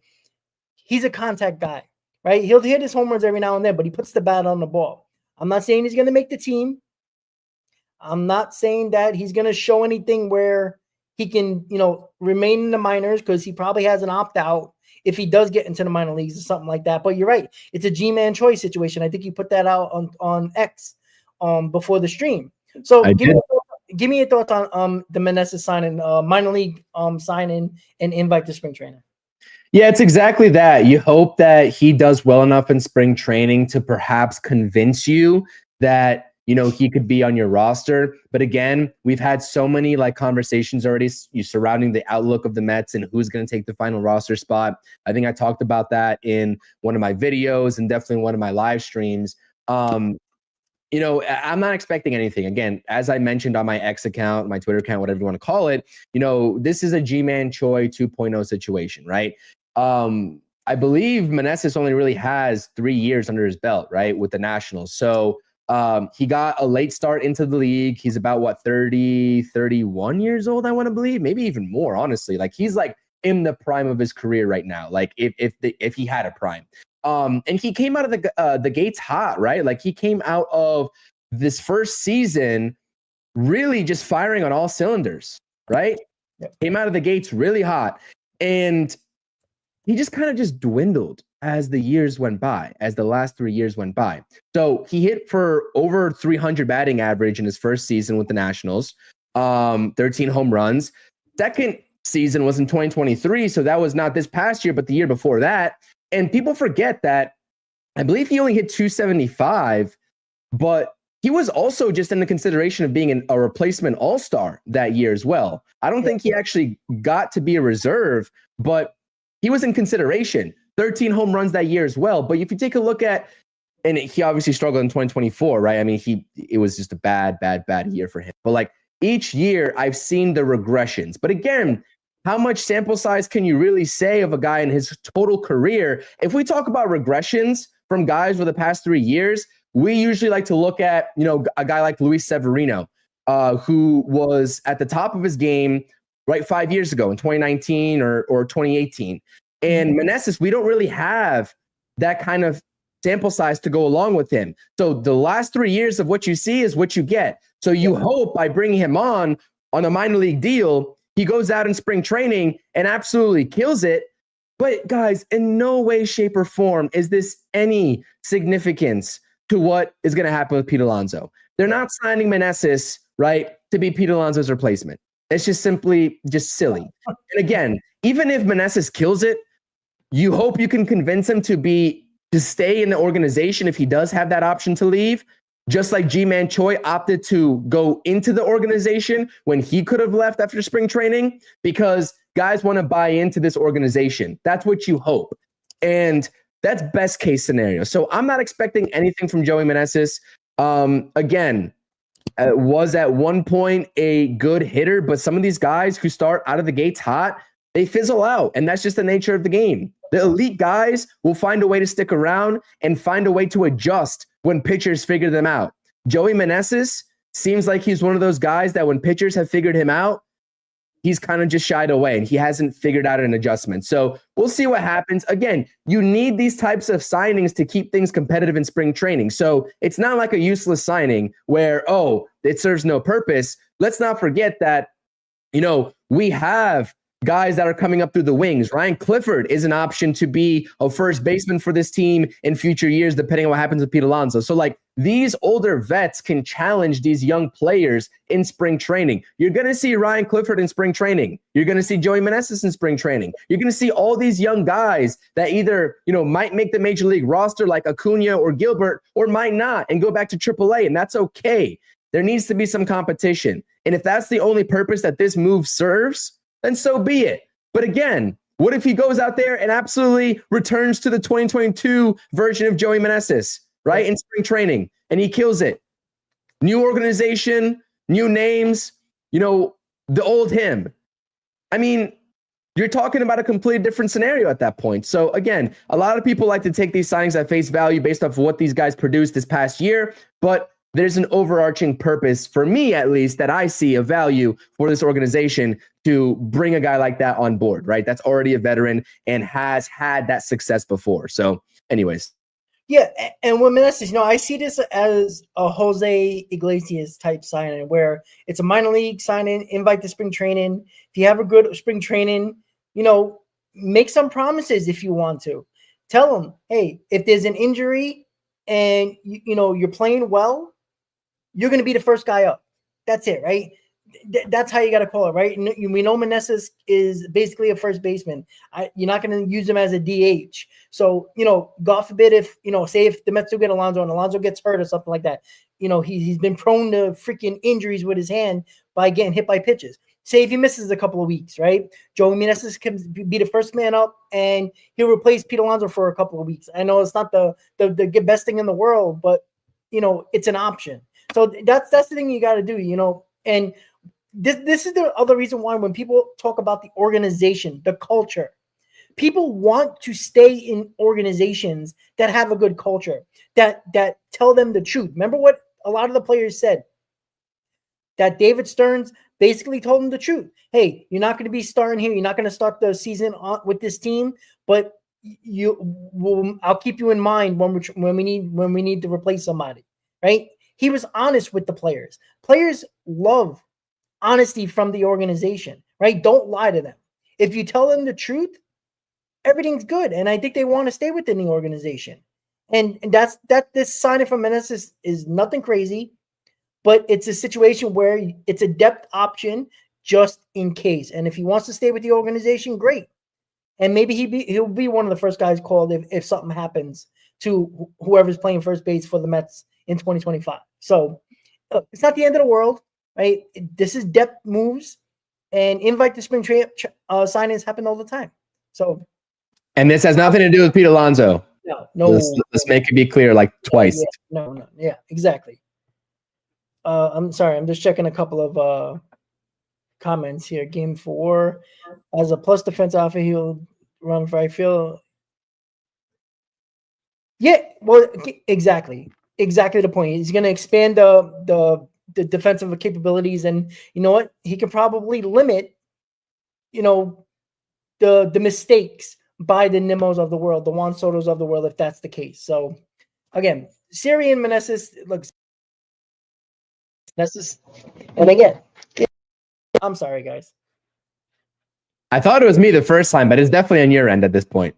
He's a contact guy, right? He'll hit his home runs every now and then, but he puts the bat on the ball. I'm not saying he's going to make the team. I'm not saying that he's going to show anything where he can, remain in the minors, because he probably has an opt-out if he does get into the minor leagues or something like that. But you're right. It's a G-Man choice situation. I think you put that out on X before the stream. So give me your thoughts on the Meneses signing, minor league signing and invite to spring training. Yeah, it's exactly that. You hope that he does well enough in spring training to perhaps convince you that, he could be on your roster. But again, we've had so many conversations already surrounding the outlook of the Mets and who's going to take the final roster spot. I think I talked about that in one of my videos and definitely one of my live streams. I'm not expecting anything. Again, as I mentioned on my X account, my Twitter account, whatever you want to call it, this is a G-Man Choi 2.0 situation, right? I believe Meneses only really has 3 years under his belt, right, with the Nationals. So he got a late start into the league. He's about 31 years old, I want to believe, maybe even more, honestly. He's in the prime of his career right now. If he had a prime. And he came out of the gates hot, right? He came out of this first season really just firing on all cylinders, right? Yep. Came out of the gates really hot. And he just kind of just dwindled as the years went by, as the last 3 years went by. So he hit for over 300 batting average in his first season with the Nationals, 13 home runs. Second season was in 2023, so that was not this past year, but the year before that. And people forget that I believe he only hit 275, but he was also just in the consideration of being a replacement all-star that year as well. I don't think he actually got to be a reserve, but he was in consideration. 13 home runs that year as well. But if you take a look at, and he obviously struggled in 2024, right? I mean, it was just a bad year for him. But each year I've seen the regressions. But again, how much sample size can you really say of a guy in his total career? If we talk about regressions from guys for the past 3 years, we usually like to look at, a guy like Luis Severino, who was at the top of his game, right, 5 years ago in 2019 or 2018. And Meneses, we don't really have that kind of sample size to go along with him. So the last 3 years of what you see is what you get. So you hope by bringing him on a minor league deal, he goes out in spring training and absolutely kills it. But guys, in no way, shape, or form is this any significance to what is going to happen with Pete Alonso. They're not signing Meneses, right, to be Pete Alonso's replacement. It's just simply just silly. And again, even if Meneses kills it, you hope you can convince him to stay in the organization if he does have that option to leave. Just like G-Man Choi opted to go into the organization when he could have left after spring training, because guys want to buy into this organization. That's what you hope. And that's best case scenario. So I'm not expecting anything from Joey Meneses. Again, was at one point a good hitter, but some of these guys who start out of the gates hot, they fizzle out. And that's just the nature of the game. The elite guys will find a way to stick around and find a way to adjust when pitchers figure them out. Joey Meneses seems like he's one of those guys that when pitchers have figured him out, he's kind of just shied away and he hasn't figured out an adjustment. So we'll see what happens. Again, you need these types of signings to keep things competitive in spring training. So it's not like a useless signing where, it serves no purpose. Let's not forget that, we have guys that are coming up through the wings. Ryan Clifford is an option to be a first baseman for this team in future years, depending on what happens with Pete Alonso. So these older vets can challenge these young players in spring training. You're going to see Ryan Clifford in spring training. You're going to see Joey Meneses in spring training. You're going to see all these young guys that either, might make the major league roster like Acuña or Gilbert, or might not and go back to AAA. And that's okay. There needs to be some competition. And if that's the only purpose that this move serves, then so be it. But again, what if he goes out there and absolutely returns to the 2022 version of Joey Meneses, right, in spring training, and he kills it? New organization, new names, the old him. I mean, you're talking about a completely different scenario at that point. So again, a lot of people like to take these signings at face value based off of what these guys produced this past year, but there's an overarching purpose, for me at least, that I see a value for this organization to bring a guy like that on board, right? That's already a veteran and has had that success before. So anyways. Yeah, and with Meneses, I see this as a Jose Iglesias type signing where it's a minor league signing, invite to spring training. If you have a good spring training, make some promises if you want to. Tell them, hey, if there's an injury and you're playing well, you're going to be the first guy up. That's it, right? That's how you got to call it, right? We know Meneses is basically a first baseman. You're not going to use him as a DH. So, God forbid if, say if the Mets do get Alonso and Alonso gets hurt or something like that, he's been prone to freaking injuries with his hand by getting hit by pitches. Say if he misses a couple of weeks, right? Joey Meneses can be the first man up and he'll replace Pete Alonso for a couple of weeks. I know it's not the best thing in the world, but, it's an option. So that's the thing you got to do, and this is the other reason why when people talk about the organization, the culture, people want to stay in organizations that have a good culture, that tell them the truth. Remember what a lot of the players said, that David Stearns basically told them the truth. Hey, you're not going to be starting here. You're not going to start the season with this team, but I'll keep you in mind when we need to replace somebody, right? He was honest with the players. Players love honesty from the organization, right? Don't lie to them. If you tell them the truth, everything's good. And I think they want to stay within the organization. And that's this signing from Meneses is nothing crazy, but it's a situation where it's a depth option just in case. And if he wants to stay with the organization, great. And maybe he'll be one of the first guys called if something happens to whoever's playing first base for the Mets in 2025. So it's not the end of the world, right? This is depth moves, and invite to spring signings happen all the time. So, and this has nothing to do with Pete Alonso. No. Let's make it be clear, twice. No. Yeah, exactly. I'm sorry. I'm just checking a couple of comments here. Game 4 as a plus defense outfield, he'll run for right field. Yeah, well, exactly the point. He's going to expand the defensive capabilities, and you know what? He can probably limit, the mistakes by the Nimmos of the world, the Juan Sotos of the world, if that's the case. So again, Siri and Meneses looks. And again, I'm sorry, guys. I thought it was me the first time, but it's definitely on your end at this point.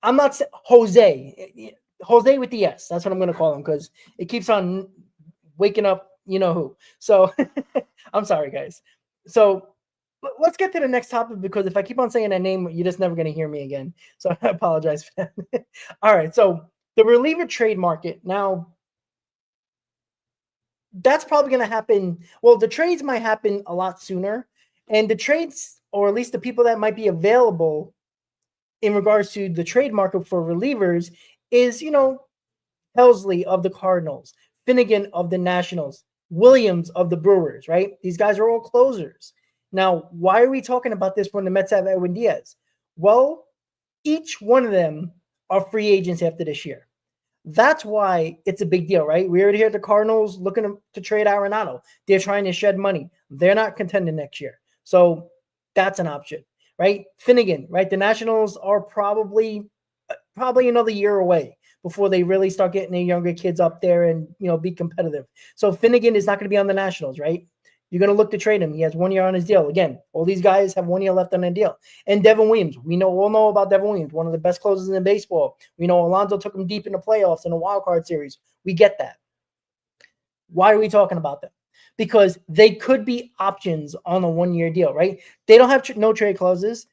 I'm not saying Jose with the S. That's what I'm going to call him because it keeps on waking up, you know who. So I'm sorry, guys. So let's get to the next topic because if I keep on saying that name, you're just never going to hear me again. So I apologize for that. All right. So the reliever trade market now. That's probably going to happen. Well, the trades might happen a lot sooner. And the trades, or at least the people that might be available in regards to the trade market for relievers is, Helsley of the Cardinals, Finnegan of the Nationals, Williams of the Brewers, right? These guys are all closers. Now, why are we talking about this when the Mets have Edwin Diaz? Well, each one of them are free agents after this year. That's why it's a big deal, right? We already heard the Cardinals looking to trade Arenado. They're trying to shed money. They're not contending next year. So that's an option, right? Finnegan, right? The Nationals are probably another year away before they really start getting their younger kids up there and, be competitive. So Finnegan is not going to be on the Nationals, right? You're going to look to trade him. He has 1 year on his deal. Again, all these guys have 1 year left on their deal. And Devin Williams, we all know about Devin Williams, one of the best closers in baseball. We know Alonso took him deep in the playoffs in a wild card series. We get that. Why are we talking about them? Because they could be options on a 1 year deal, right? They don't have no trade clauses.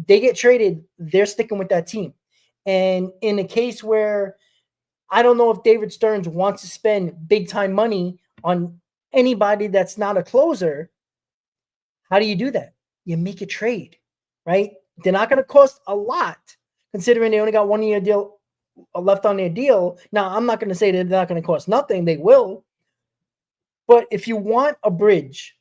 They get traded. They're sticking with that team. And in a case where I don't know if David Stearns wants to spend big time money on anybody that's not a closer, how do you do that? You make a trade, right? They're not going to cost a lot considering they only got 1 year deal left on their deal. Now, I'm not going to say they're not going to cost nothing. They will. But if you want a bridge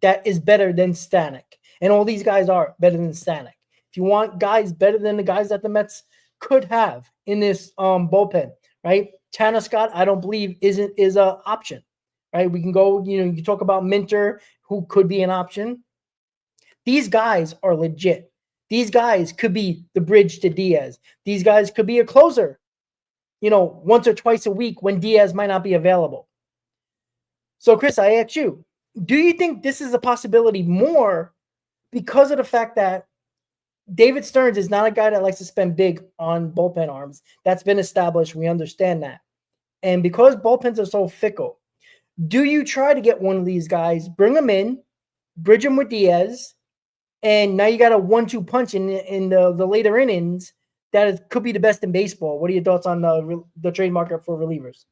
that is better than Stanek, and all these guys are better than Stanek, if you want guys better than the guys that the Mets could have in this bullpen, right? Tanner Scott, I don't believe is an option. Right, we can go, you talk about Minter, who could be an option. These guys are legit. These guys could be the bridge to Diaz. These guys could be a closer, once or twice a week when Diaz might not be available. So, Chris, I ask you, do you think this is a possibility more because of the fact that David Stearns is not a guy that likes to spend big on bullpen arms? That's been established. We understand that. And because bullpens are so fickle, do you try to get one of these guys, bring them in, bridge them with Diaz, and now you got a 1-2 punch in the later innings that could be the best in baseball? What are your thoughts on the trade market for relievers?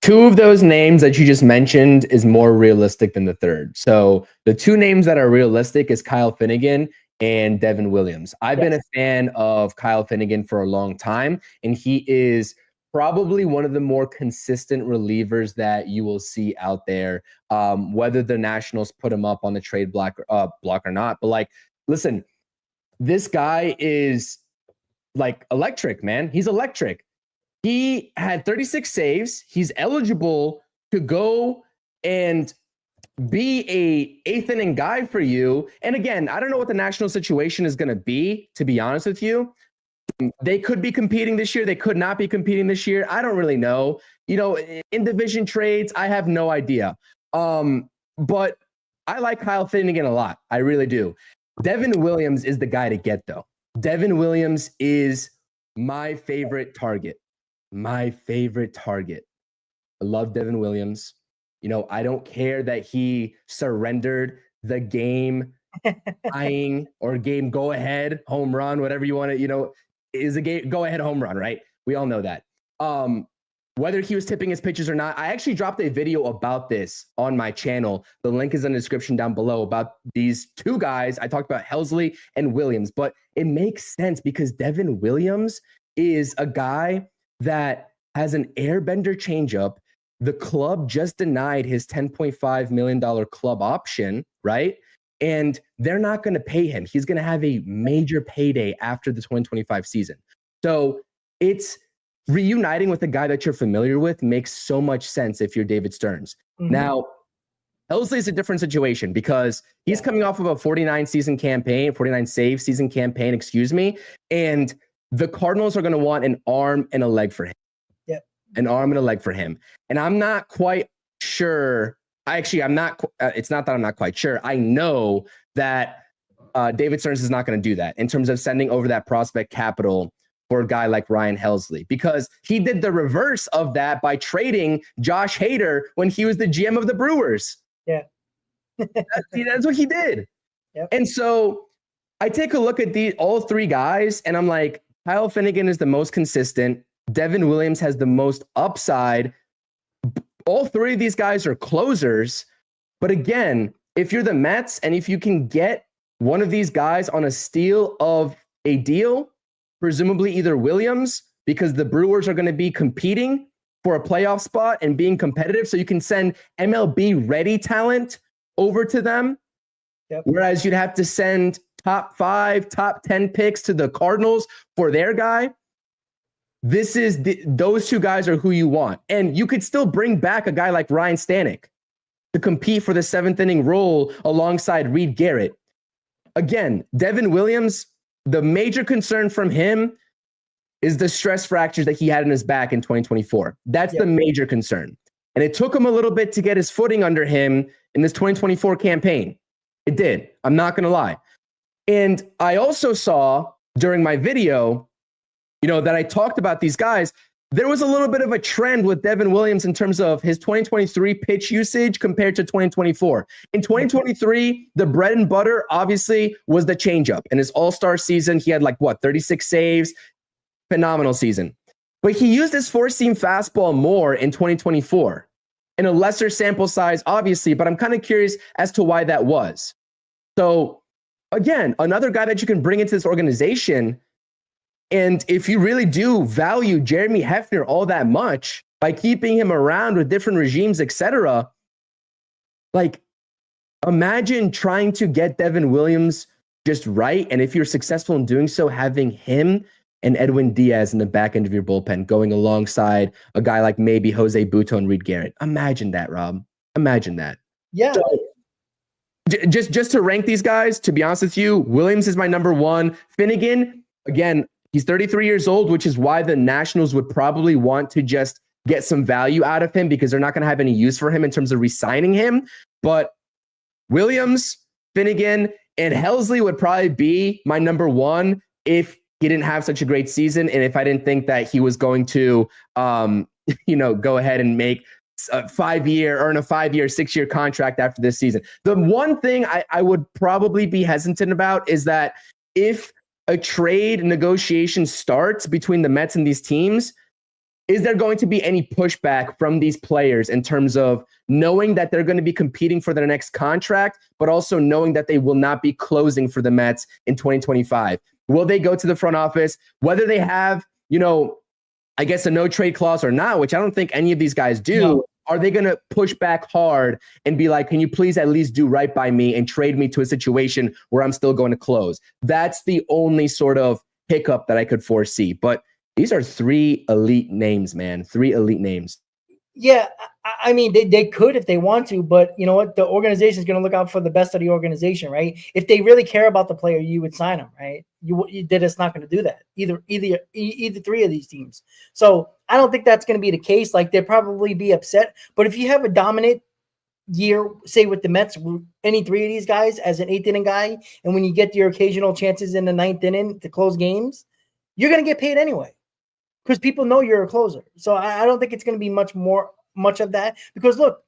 Two of those names that you just mentioned is more realistic than the third. So the two names that are realistic is Kyle Finnegan and Devin Williams. I've been a fan of Kyle Finnegan for a long time, and he is probably one of the more consistent relievers that you will see out there, whether the Nationals put him up on the trade block or not. But listen, this guy is electric, man. He's electric. He had 36 saves. He's eligible to go and be a eighth inning guy for you. And again, I don't know what the national situation is going to be, to be honest with you. They could be competing this year. They could not be competing this year. I don't really know. In division trades, I have no idea. But I like Kyle Finnegan a lot. I really do. Devin Williams is the guy to get, though. Devin Williams is my favorite target. I love Devin Williams. I don't care that he surrendered the game tying or game go ahead home run, whatever you want to, is a game go ahead home run, right? We all know that. Whether he was tipping his pitches or not, I actually dropped a video about this on my channel. The link is in the description down below about these two guys. I talked about Helsley and Williams, but it makes sense because Devin Williams is a guy that has an airbender changeup the club just denied his $10.5 million club option, right? And they're not going to pay him. He's going to have a major payday after the 2025 season. So it's reuniting with a guy that you're familiar with makes so much sense if you're David Stearns. Mm-hmm. Now, Helsley's a different situation because he's coming off of a 49 save season campaign, and the Cardinals are going to want an arm and a leg for him. An arm and a leg for him. And I'm not quite sure. I'm not, it's not that I'm not quite sure. I know that David Stearns is not going to do that in terms of sending over that prospect capital for a guy like Ryan Helsley, because he did the reverse of that by trading Josh Hader when he was the GM of the Brewers. Yeah. That's what he did. Yep. And so I take a look at all three guys and I'm like, Kyle Finnegan is the most consistent. Devin Williams has the most upside. All three of these guys are closers. But again, if you're the Mets and if you can get one of these guys on a steal of a deal, presumably either Williams, because the Brewers are going to be competing for a playoff spot and being competitive, so you can send MLB ready talent over to them. Yep. Whereas you'd have to send top 5, top 10 picks to the Cardinals for their guy. Those two guys are who you want. And you could still bring back a guy like Ryan Stanek to compete for the 7th inning role alongside Reed Garrett. Again, Devin Williams, the major concern from him is the stress fractures that he had in his back in 2024. That's the major concern. And it took him a little bit to get his footing under him in this 2024 campaign. It did. I'm not going to lie. And I also saw during my video, that I talked about these guys, there was a little bit of a trend with Devin Williams in terms of his 2023 pitch usage compared to 2024. In 2023, the bread and butter obviously was the changeup. In his all-star season, he had 36 saves, phenomenal season. But he used his four-seam fastball more in 2024, in a lesser sample size, obviously, but I'm kind of curious as to why that was. So again, another guy that you can bring into this organization. And if you really do value Jeremy Hefner all that much by keeping him around with different regimes, etc., imagine trying to get Devin Williams just right. And if you're successful in doing so, having him and Edwin Diaz in the back end of your bullpen going alongside a guy like maybe Jose Butto and Reed Garrett. Imagine that, Rob. Imagine that. Yeah. So, just to rank these guys, to be honest with you, Williams is my number 1. Finnegan, again, he's 33 years old, which is why the Nationals would probably want to just get some value out of him because they're not going to have any use for him in terms of re-signing him. But Williams, Finnegan, and Helsley would probably be my number 1 if he didn't have such a great season and if I didn't think that he was going to, go ahead and make a 5-year, 6-year contract after this season. The one thing I would probably be hesitant about is that if a trade negotiation starts between the Mets and these teams, is there going to be any pushback from these players in terms of knowing that they're going to be competing for their next contract, but also knowing that they will not be closing for the Mets in 2025? Will they go to the front office, whether they have, I guess a no trade clause or not, which I don't think any of these guys do? No. Are they going to push back hard and be like, can you please at least do right by me and trade me to a situation where I'm still going to close? That's the only sort of hiccup that I could foresee. But these are 3 elite names, man. 3 elite names. Yeah, I mean, they could if they want to, but you know what? The organization is going to look out for the best of the organization, right? If they really care about the player, you would sign him, right? It's not going to do that either 3 of these teams. So I don't think that's going to be the case. They'd probably be upset. But if you have a dominant year, say with the Mets, any 3 of these guys as an 8th inning guy, and when you get your occasional chances in the 9th inning to close games, you're going to get paid anyway, because people know you're a closer. So I don't think it's going to be much of that, because look,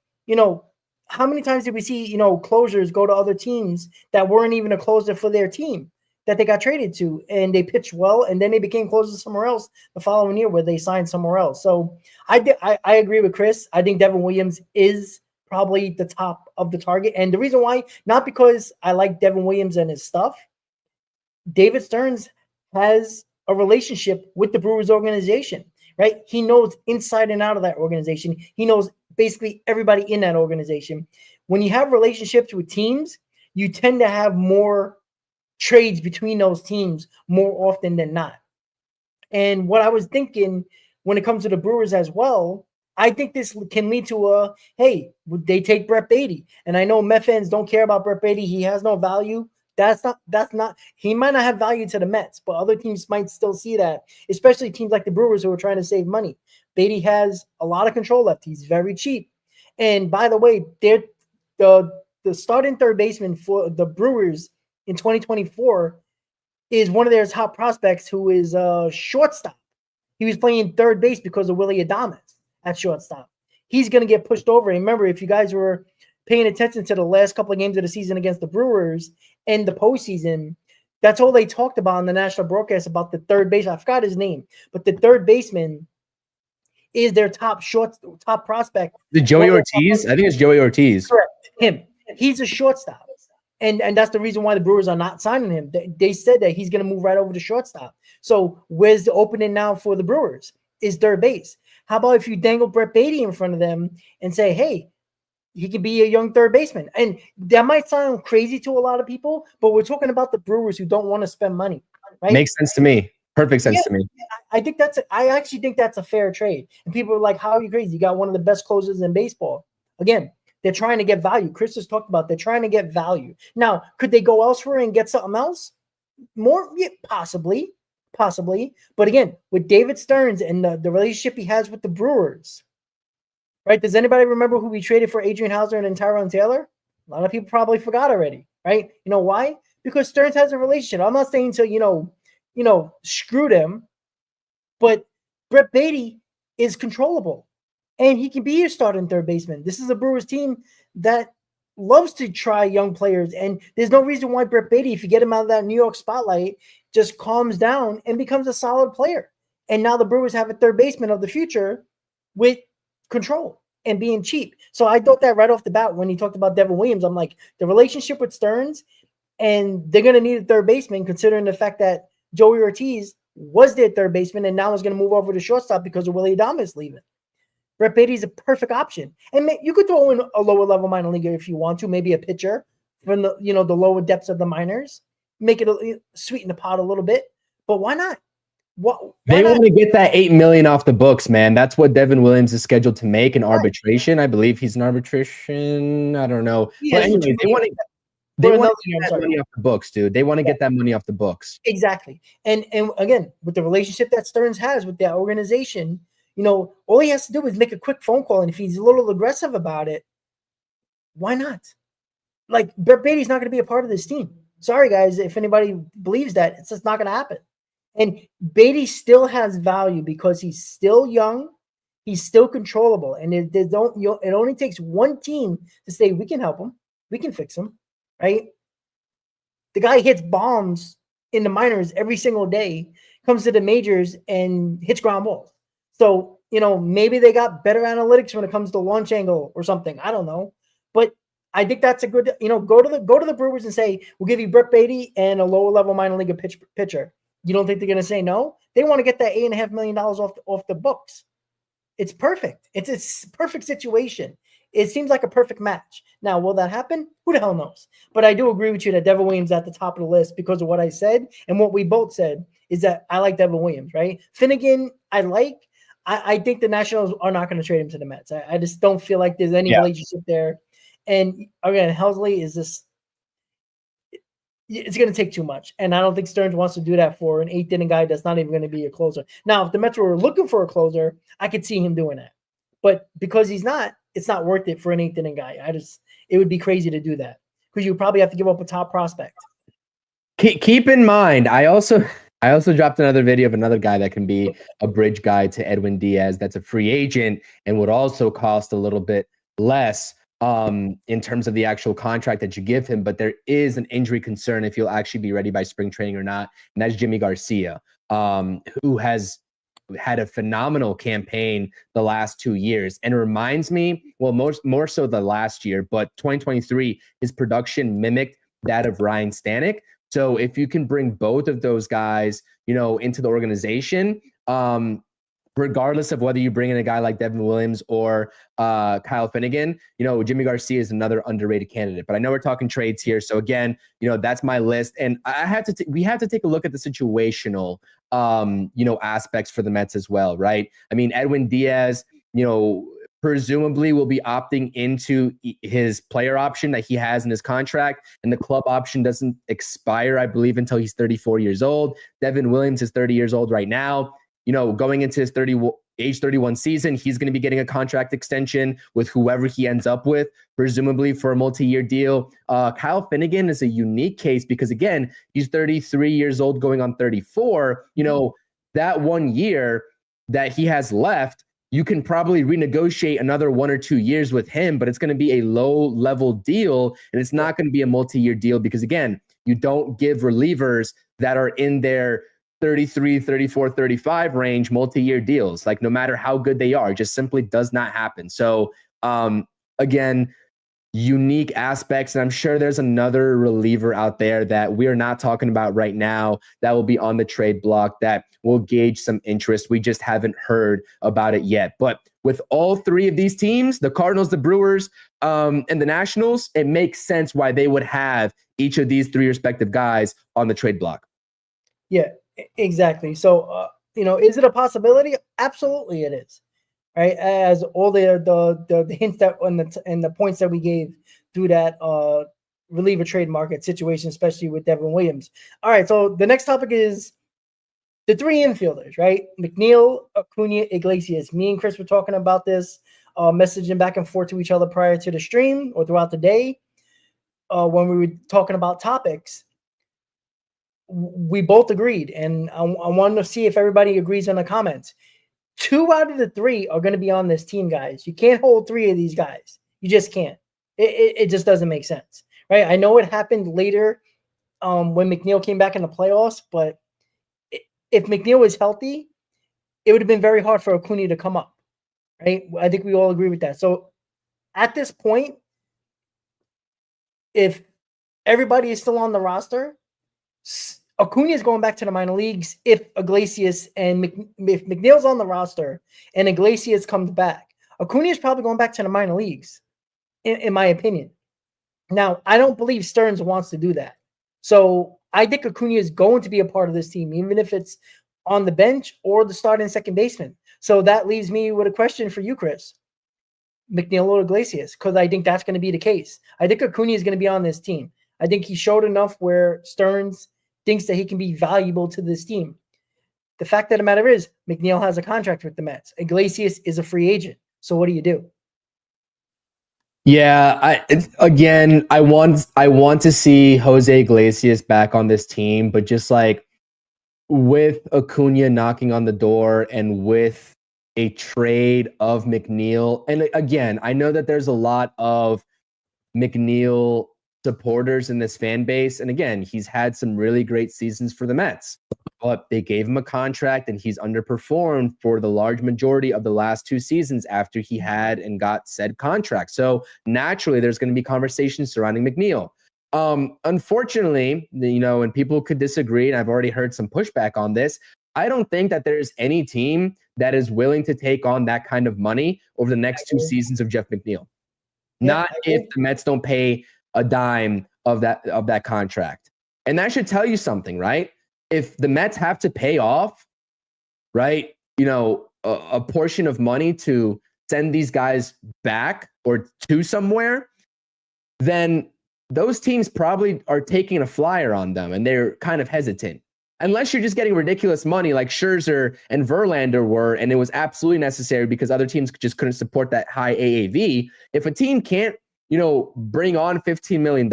how many times did we see, closers go to other teams that weren't even a closer for their team that they got traded to, and they pitched well, and then they became closers somewhere else the following year where they signed somewhere else. So I agree with Chris. I think Devin Williams is probably the top of the target. And the reason why, not because I like Devin Williams and his stuff. David Stearns has a relationship with the Brewers organization, right? He knows inside and out of that organization. He knows basically everybody in that organization. When you have relationships with teams, you tend to have more trades between those teams more often than not. And what I was thinking when it comes to the Brewers as well, I think this can lead to hey, would they take Brett Beatty? And I know Met fans don't care about Brett Beatty. He has no value. That's not, he might not have value to the Mets, but other teams might still see that, especially teams like the Brewers who are trying to save money. Beatty has a lot of control left. He's very cheap. And by the way, the starting third baseman for the Brewers in 2024 is one of their top prospects, who is a shortstop. He was playing third base because of Willy Adames at shortstop. He's going to get pushed over. And remember, if you guys were paying attention to the last couple of games of the season against the Brewers and the postseason, that's all they talked about on the national broadcast about the third base. I forgot his name, but the third baseman is their top prospect. The Joey Ortiz? I think it's Joey Ortiz. Correct. Him. He's a shortstop. And that's the reason why the Brewers are not signing him. They said that he's going to move right over to shortstop. So where's the opening now for the Brewers? Is third base. How about if you dangle Brett Beatty in front of them and say, hey, he could be a young third baseman? And that might sound crazy to a lot of people, but we're talking about the Brewers who don't want to spend money. Right? Makes sense to me. Perfect sense to me. I actually think that's a fair trade. And people are like, how are you crazy? You got one of the best closers in baseball. Again, they're trying to get value. Chris has talked about they're trying to get value. Now, could they go elsewhere and get something else? More? Yeah, possibly. But again, with David Stearns and the relationship he has with the Brewers, right? Does anybody remember who we traded for Adrian Hauser and Tyrone Taylor? A lot of people probably forgot already, right? You know why? Because Stearns has a relationship. I'm not saying to, screw them, but Brett Beatty is controllable. And he can be your starting third baseman. This is a Brewers team that loves to try young players. And there's no reason why Brett Beatty, if you get him out of that New York spotlight, just calms down and becomes a solid player. And now the Brewers have a third baseman of the future with control and being cheap. So I thought that right off the bat when he talked about Devin Williams. I'm like, the relationship with Stearns, and they're going to need a third baseman considering the fact that Joey Ortiz was their third baseman and now is going to move over to shortstop because of Willy Adames leaving. Brett Beatty is a perfect option. And you could throw in a lower level minor leaguer if you want to, maybe a pitcher from the lower depths of the minors, make it sweeten the pot a little bit. But why not? They want to get that $8 million off the books, man. That's what Devin Williams is scheduled to make in arbitration. I believe he's in arbitration. I don't know. Yeah, but anyway, they want to get that money off the books, dude. They want to get that money off the books. Exactly. And again, with the relationship that Stearns has with that organization, all he has to do is make a quick phone call. And if he's a little aggressive about it, why not? Like, Brett Beatty's not going to be a part of this team. Sorry, guys, if anybody believes that, it's just not going to happen. And Beatty still has value because he's still young. He's still controllable. And it only takes one team to say, we can help him. We can fix him, right? The guy hits bombs in the minors every single day, comes to the majors and hits ground balls. So, maybe they got better analytics when it comes to launch angle or something. I don't know. But I think that's a good, go to the Brewers and say, we'll give you Brett Beatty and a lower level minor league pitcher. You don't think they're going to say no? They want to get that $8.5 million off the books. It's perfect. It's a perfect situation. It seems like a perfect match. Now, will that happen? Who the hell knows? But I do agree with you that Devin Williams at the top of the list because of what I said and what we both said is that I like Devin Williams, right? Finnegan, I think the Nationals are not going to trade him to the Mets. I just don't feel like there's any relationship there. And again, Helsley is just it's going to take too much. And I don't think Stearns wants to do that for an eighth inning guy that's not even going to be a closer. Now, if the Mets were looking for a closer, I could see him doing that. But because he's not, it's not worth it for an eighth inning guy. It would be crazy to do that because you probably have to give up a top prospect. Keep in mind, I also dropped another video of another guy that can be a bridge guy to Edwin Diaz. That's a free agent and would also cost a little bit less in terms of the actual contract that you give him. But there is an injury concern if he'll actually be ready by spring training or not. And that's Jimmy Garcia, who has had a phenomenal campaign the last 2 years. And it reminds me, well, more so the last year, but 2023, his production mimicked that of Ryan Stanek. So if you can bring both of those guys, into the organization, regardless of whether you bring in a guy like Devin Williams or Kyle Finnegan, Jimmy Garcia is another underrated candidate. But I know we're talking trades here. So again, that's my list. And we have to take a look at the situational, aspects for the Mets as well, right? I mean, Edwin Diaz, presumably will be opting into his player option that he has in his contract, and the club option doesn't expire, I believe, until he's 34 years old. Devin Williams is 30 years old right now. Going into his age 31 season, he's going to be getting a contract extension with whoever he ends up with, presumably for a multi-year deal. Kyle Finnegan is a unique case because, again, he's 33 years old going on 34. That 1 year that he has left, you can probably renegotiate another 1 or 2 years with him, but it's going to be a low-level deal, and it's not going to be a multi-year deal because, again, you don't give relievers that are in their 33, 34, 35 range multi-year deals. Like, no matter how good they are, it just simply does not happen. So, again, unique aspects, and I'm sure there's another reliever out there that we're not talking about right now that will be on the trade block that will gauge some interest. We just haven't heard about it yet. But with all three of these teams, the Cardinals, the Brewers, and the Nationals, it makes sense why they would have each of these three respective guys on the trade block. Yeah, exactly. So, is it a possibility? Absolutely, it is. Right, as all the hints that and the points that we gave through that reliever trade market situation, especially with Devin Williams. All right, so the next topic is the three infielders, right? McNeil, Acuña, Iglesias. Me and Chris were talking about this, messaging back and forth to each other prior to the stream or throughout the day when we were talking about topics. We both agreed, and I wanted to see if everybody agrees in the comments. 2 out of the 3 are going to be on this team, guys. You can't hold 3 of these guys. You just can't. It just doesn't make sense, right? I know it happened later when McNeil came back in the playoffs, but if McNeil was healthy, it would have been very hard for Acuña to come up, right? I think we all agree with that. So at this point, if everybody is still on the roster, Acuña is going back to the minor leagues if Iglesias and if McNeil's on the roster and Iglesias comes back. Acuña is probably going back to the minor leagues, in my opinion. Now, I don't believe Stearns wants to do that. So I think Acuña is going to be a part of this team, even if it's on the bench or the starting second baseman. So that leaves me with a question for you, Chris. McNeil or Iglesias, because I think that's going to be the case. I think Acuña is going to be on this team. I think he showed enough where Stearns thinks that he can be valuable to this team. The fact of the matter is, McNeil has a contract with the Mets. Iglesias is a free agent. So what do you do? Yeah, I want to see Jose Iglesias back on this team, but just like with Acuña knocking on the door and with a trade of McNeil, and again, I know that there's a lot of McNeil supporters in this fan base. And again, he's had some really great seasons for the Mets, but they gave him a contract and he's underperformed for the large majority of the last 2 seasons after he had and got said contract. So naturally, there's going to be conversations surrounding McNeil. Unfortunately, and people could disagree, and I've already heard some pushback on this, I don't think that there's any team that is willing to take on that kind of money over the next 2 seasons of Jeff McNeil. Not if the Mets don't pay a dime of that contract. And that should tell you something, right? If the Mets have to pay off, right, a portion of money to send these guys back or to somewhere, then those teams probably are taking a flyer on them and they're kind of hesitant. Unless you're just getting ridiculous money like Scherzer and Verlander were, and it was absolutely necessary because other teams just couldn't support that high AAV. If a team can't, bring on $15 million,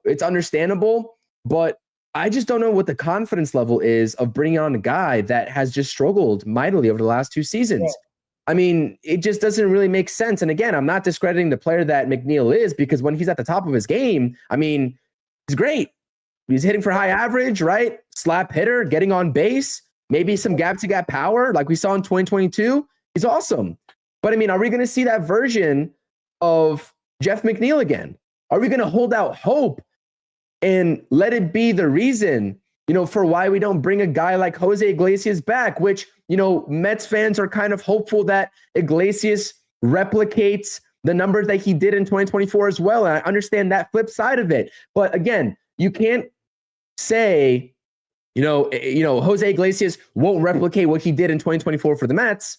it's understandable, but I just don't know what the confidence level is of bringing on a guy that has just struggled mightily over the last 2 seasons. Yeah. I mean, it just doesn't really make sense. And again, I'm not discrediting the player that McNeil is, because when he's at the top of his game, I mean, he's great. He's hitting for high average, right? Slap hitter, getting on base, maybe some gap-to-gap power like we saw in 2022. He's awesome. But I mean, are we going to see that version of Jeff McNeil again? Are we going to hold out hope and let it be the reason for why we don't bring a guy like Jose Iglesias back, which, Mets fans are kind of hopeful that Iglesias replicates the numbers that he did in 2024 as well. And I understand that flip side of it. But again, you can't say, Jose Iglesias won't replicate what he did in 2024 for the Mets.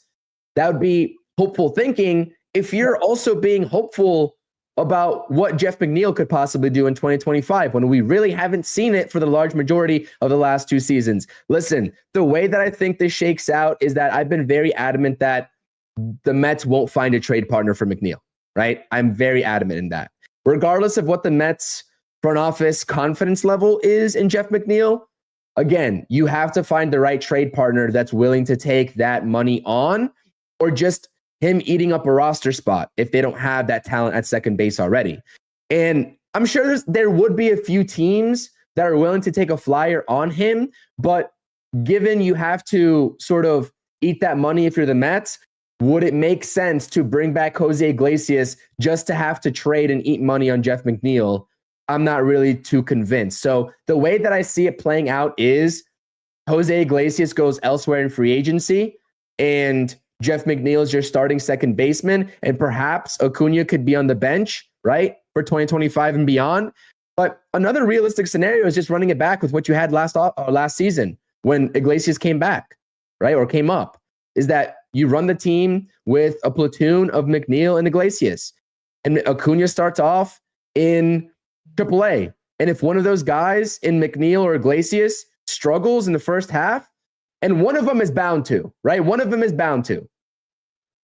That would be hopeful thinking if you're also being hopeful about what Jeff McNeil could possibly do in 2025 when we really haven't seen it for the large majority of the last 2 seasons. Listen, the way that I think this shakes out is that I've been very adamant that the Mets won't find a trade partner for McNeil, right? I'm very adamant in that. Regardless of what the Mets front office confidence level is in Jeff McNeil, again, you have to find the right trade partner that's willing to take that money on, or just him eating up a roster spot if they don't have that talent at second base already. And I'm sure there would be a few teams that are willing to take a flyer on him, but given you have to sort of eat that money if you're the Mets, would it make sense to bring back Jose Iglesias just to have to trade and eat money on Jeff McNeil? I'm not really too convinced. So the way that I see it playing out is Jose Iglesias goes elsewhere in free agency, and Jeff McNeil is your starting second baseman, and perhaps Acuña could be on the bench, right, for 2025 and beyond. But another realistic scenario is just running it back with what you had last season when Iglesias came back, right, or came up, is that you run the team with a platoon of McNeil and Iglesias, and Acuña starts off in AAA. And if one of those guys in McNeil or Iglesias struggles in the first half, and one of them is bound to, right? One of them is bound to.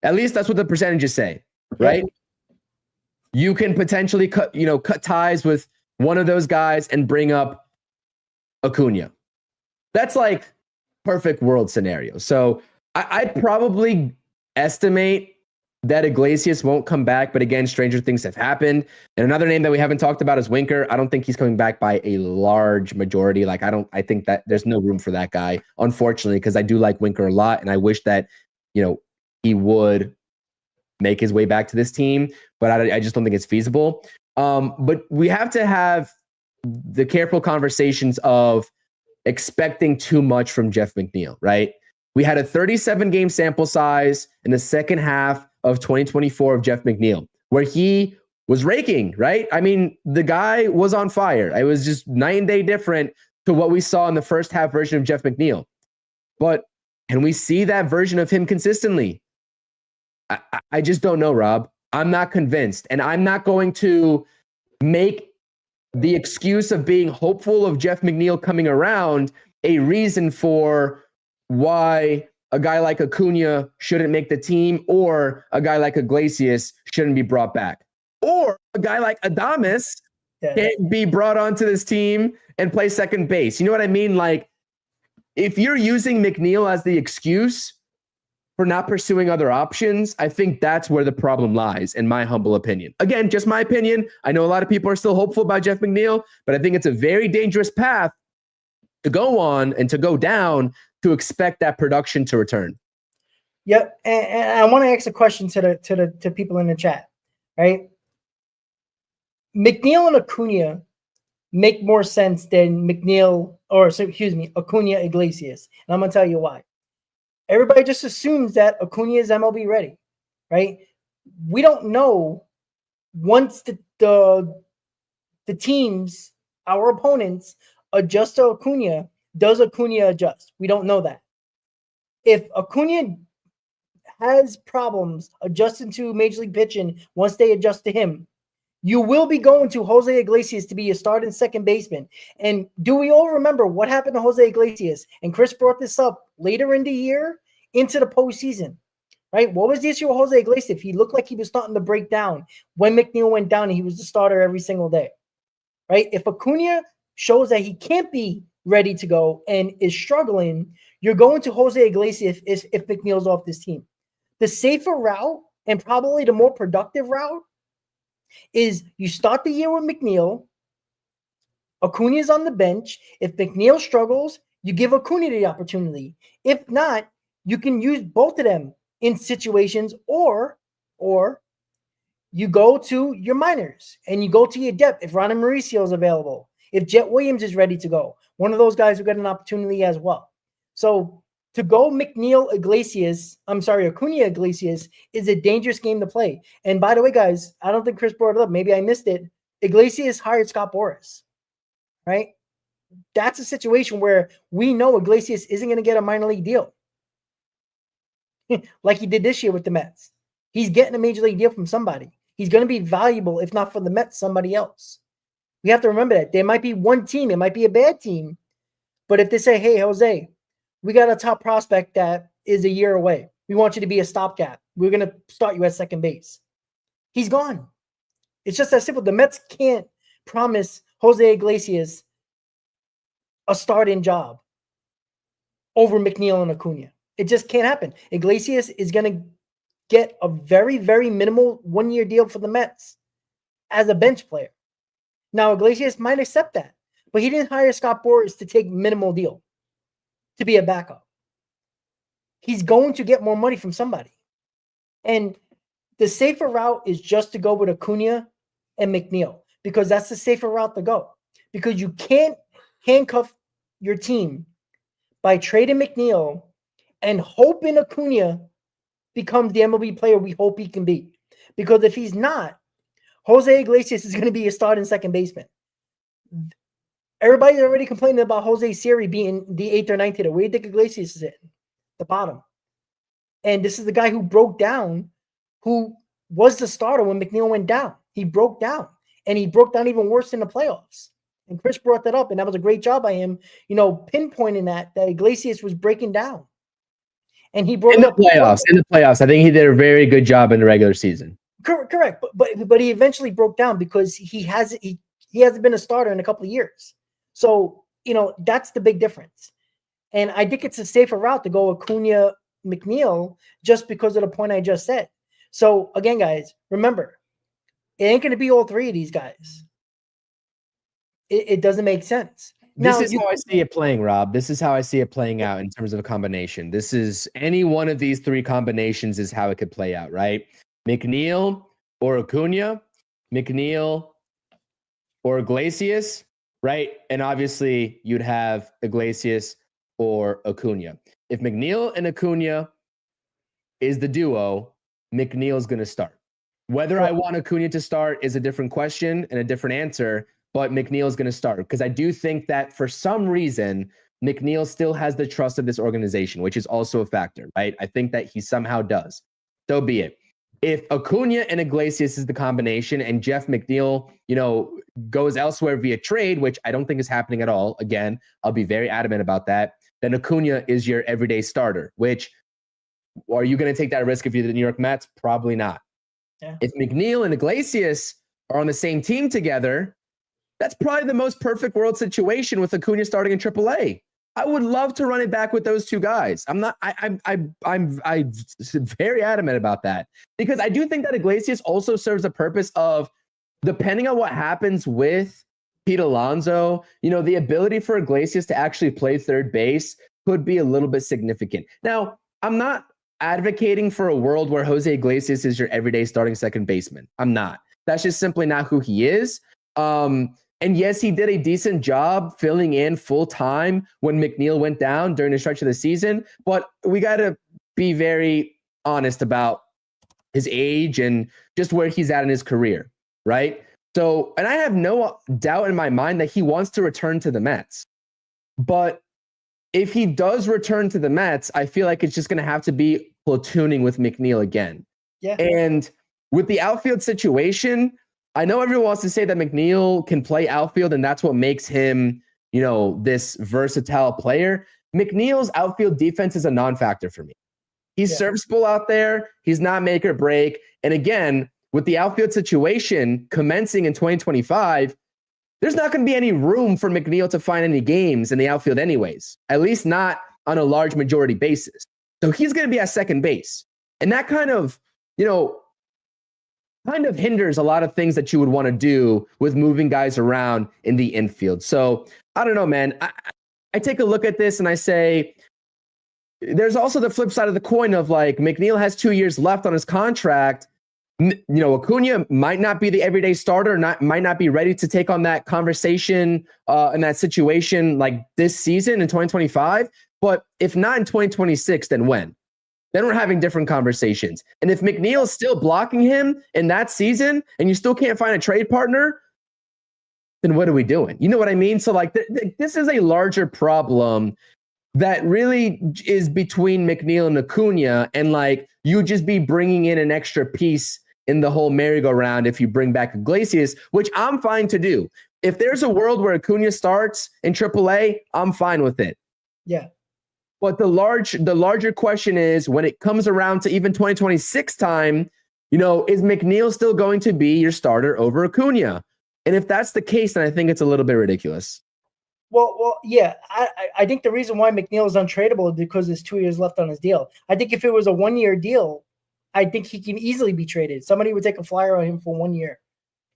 At least that's what the percentages say, right? Yep. You can potentially cut ties with one of those guys and bring up Acuña. That's like perfect world scenario. So I'd probably estimate that Iglesias won't come back, but again, stranger things have happened. And another name that we haven't talked about is Winker. I don't think he's coming back by a large majority. I think that there's no room for that guy, unfortunately, because I do like Winker a lot, and I wish that, he would make his way back to this team, but I just don't think it's feasible. But we have to have the careful conversations of expecting too much from Jeff McNeil, right? We had a 37-game sample size in the second half of 2024 of Jeff McNeil, where he was raking, right? I mean, the guy was on fire. It was just night and day different to what we saw in the first half version of Jeff McNeil. But can we see that version of him consistently? I just don't know, Rob. I'm not convinced. And I'm not going to make the excuse of being hopeful of Jeff McNeil coming around a reason for why a guy like Acuña shouldn't make the team, or a guy like Iglesias shouldn't be brought back, or a guy like Adames can't be brought onto this team and play second base. You know what I mean? Like, if you're using McNeil as the excuse for not pursuing other options, I think that's where the problem lies, in my humble opinion. Again, just my opinion. I know a lot of people are still hopeful about Jeff McNeil, but I think it's a very dangerous path to go on and to go down to expect that production to return. Yep, and I want to ask a question to people in the chat, right? McNeil and Acuña make more sense than Acuña Iglesias, and I'm gonna tell you why. Everybody just assumes that Acuña is MLB ready, right? We don't know once the teams, our opponents, adjust to Acuña. Does Acuña adjust? We don't know that. If Acuña has problems adjusting to Major League pitching once they adjust to him, you will be going to Jose Iglesias to be a starting second baseman. And do we all remember what happened to Jose Iglesias? And Chris brought this up later in the year into the postseason, right? What was the issue with Jose Iglesias? He looked like he was starting to break down when McNeil went down and he was the starter every single day, right? If Acuña shows that he can't be ready to go and is struggling, you're going to Jose Iglesias if McNeil's off this team. The safer route, and probably the more productive route, is you start the year with McNeil. Acuña's on the bench. If McNeil struggles, you give Acuña the opportunity. If not, you can use both of them in situations, or you go to your minors and you go to your depth if Ronnie Mauricio is available, if Jet Williams is ready to go. one of those guys who got an opportunity as well. So to go Acuña Iglesias is a dangerous game to play. And by the way, guys, I don't think Chris brought it up. Maybe I missed it. Iglesias hired Scott Boras, right? That's a situation where we know Iglesias isn't going to get a minor league deal like he did this year with the Mets. He's getting a major league deal from somebody. He's going to be valuable, if not for the Mets, somebody else. We have to remember that. There might be one team. It might be a bad team. But if they say, hey, Jose, we got a top prospect that is a year away. We want you to be a stopgap. We're going to start you at second base. He's gone. It's just that simple. The Mets can't promise Jose Iglesias a starting job over McNeil and Acuña. It just can't happen. Iglesias is going to get a very, very minimal one-year deal for the Mets as a bench player. Now, Iglesias might accept that, but he didn't hire Scott Boras to take minimal deal to be a backup. He's going to get more money from somebody. And the safer route is just to go with Acuña and McNeil, because that's the safer route to go. Because you can't handcuff your team by trading McNeil and hoping Acuña becomes the MLB player we hope he can be. Because if he's not, Jose Iglesias is going to be a starting second baseman. Everybody's already complaining about Jose Siri being the 8th or 9th hitter. Where do you think Iglesias is at? The bottom. And this is the guy who broke down, who was the starter when McNeil went down. He broke down. And he broke down even worse in the playoffs. And Chris brought that up, and that was a great job by him, pinpointing that Iglesias was breaking down. And he brought in the playoffs. I think he did a very good job in the regular season. Correct. But he eventually broke down because he hasn't been a starter in a couple of years. So, that's the big difference. And I think it's a safer route to go Acuña McNeil just because of the point I just said. So again, guys, remember, it ain't going to be all three of these guys. It doesn't make sense. This is how I see it playing, Rob. This is how I see it playing out in terms of a combination. This is any one of these three combinations is how it could play out, right? McNeil or Acuña, McNeil or Iglesias, right? And obviously you'd have Iglesias or Acuña. If McNeil and Acuña is the duo, McNeil's going to start. Whether I want Acuña to start is a different question and a different answer, but McNeil's going to start because I do think that for some reason, McNeil still has the trust of this organization, which is also a factor, right? I think that he somehow does. So be it. If Acuña and Iglesias is the combination and Jeff McNeil, goes elsewhere via trade, which I don't think is happening at all. Again, I'll be very adamant about that. Then Acuña is your everyday starter, which are you going to take that risk if you're the New York Mets? Probably not. Yeah. If McNeil and Iglesias are on the same team together, that's probably the most perfect world situation with Acuña starting in AAA. I would love to run it back with those two guys. I'm very adamant about that because I do think that Iglesias also serves a purpose of, depending on what happens with Pete Alonso, the ability for Iglesias to actually play third base could be a little bit significant. Now, I'm not advocating for a world where Jose Iglesias is your everyday starting second baseman. I'm not. That's just simply not who he is. And yes, he did a decent job filling in full time when McNeil went down during the stretch of the season. But we got to be very honest about his age and just where he's at in his career, right? So, and I have no doubt in my mind that he wants to return to the Mets. But if he does return to the Mets, I feel like it's just going to have to be platooning with McNeil again. Yeah. And with the outfield situation, I know everyone wants to say that McNeil can play outfield and that's what makes him, this versatile player. McNeil's outfield defense is a non-factor for me. He's serviceable out there. He's not make or break. And again, with the outfield situation commencing in 2025, there's not going to be any room for McNeil to find any games in the outfield anyways, at least not on a large majority basis. So he's going to be at second base. And that kind of hinders a lot of things that you would want to do with moving guys around in the infield. So I don't know, man. I take a look at this and I say, there's also the flip side of the coin of like McNeil has 2 years left on his contract. Acuña might not be the everyday starter, might not be ready to take on that conversation in that situation like this season in 2025. But if not in 2026, then when? Then we're having different conversations. And if McNeil's still blocking him in that season and you still can't find a trade partner, then what are we doing? You know what I mean? So like this is a larger problem that really is between McNeil and Acuña, and like you just be bringing in an extra piece in the whole merry-go-round if you bring back Iglesias, which I'm fine to do. If there's a world where Acuña starts in AAA, I'm fine with it. Yeah. But the larger question is, when it comes around to even 2026 time, is McNeil still going to be your starter over Acuña? And if that's the case, then I think it's a little bit ridiculous. Well, yeah. I think the reason why McNeil is untradeable is because there's 2 years left on his deal. I think if it was a 1-year deal, I think he can easily be traded. Somebody would take a flyer on him for 1 year,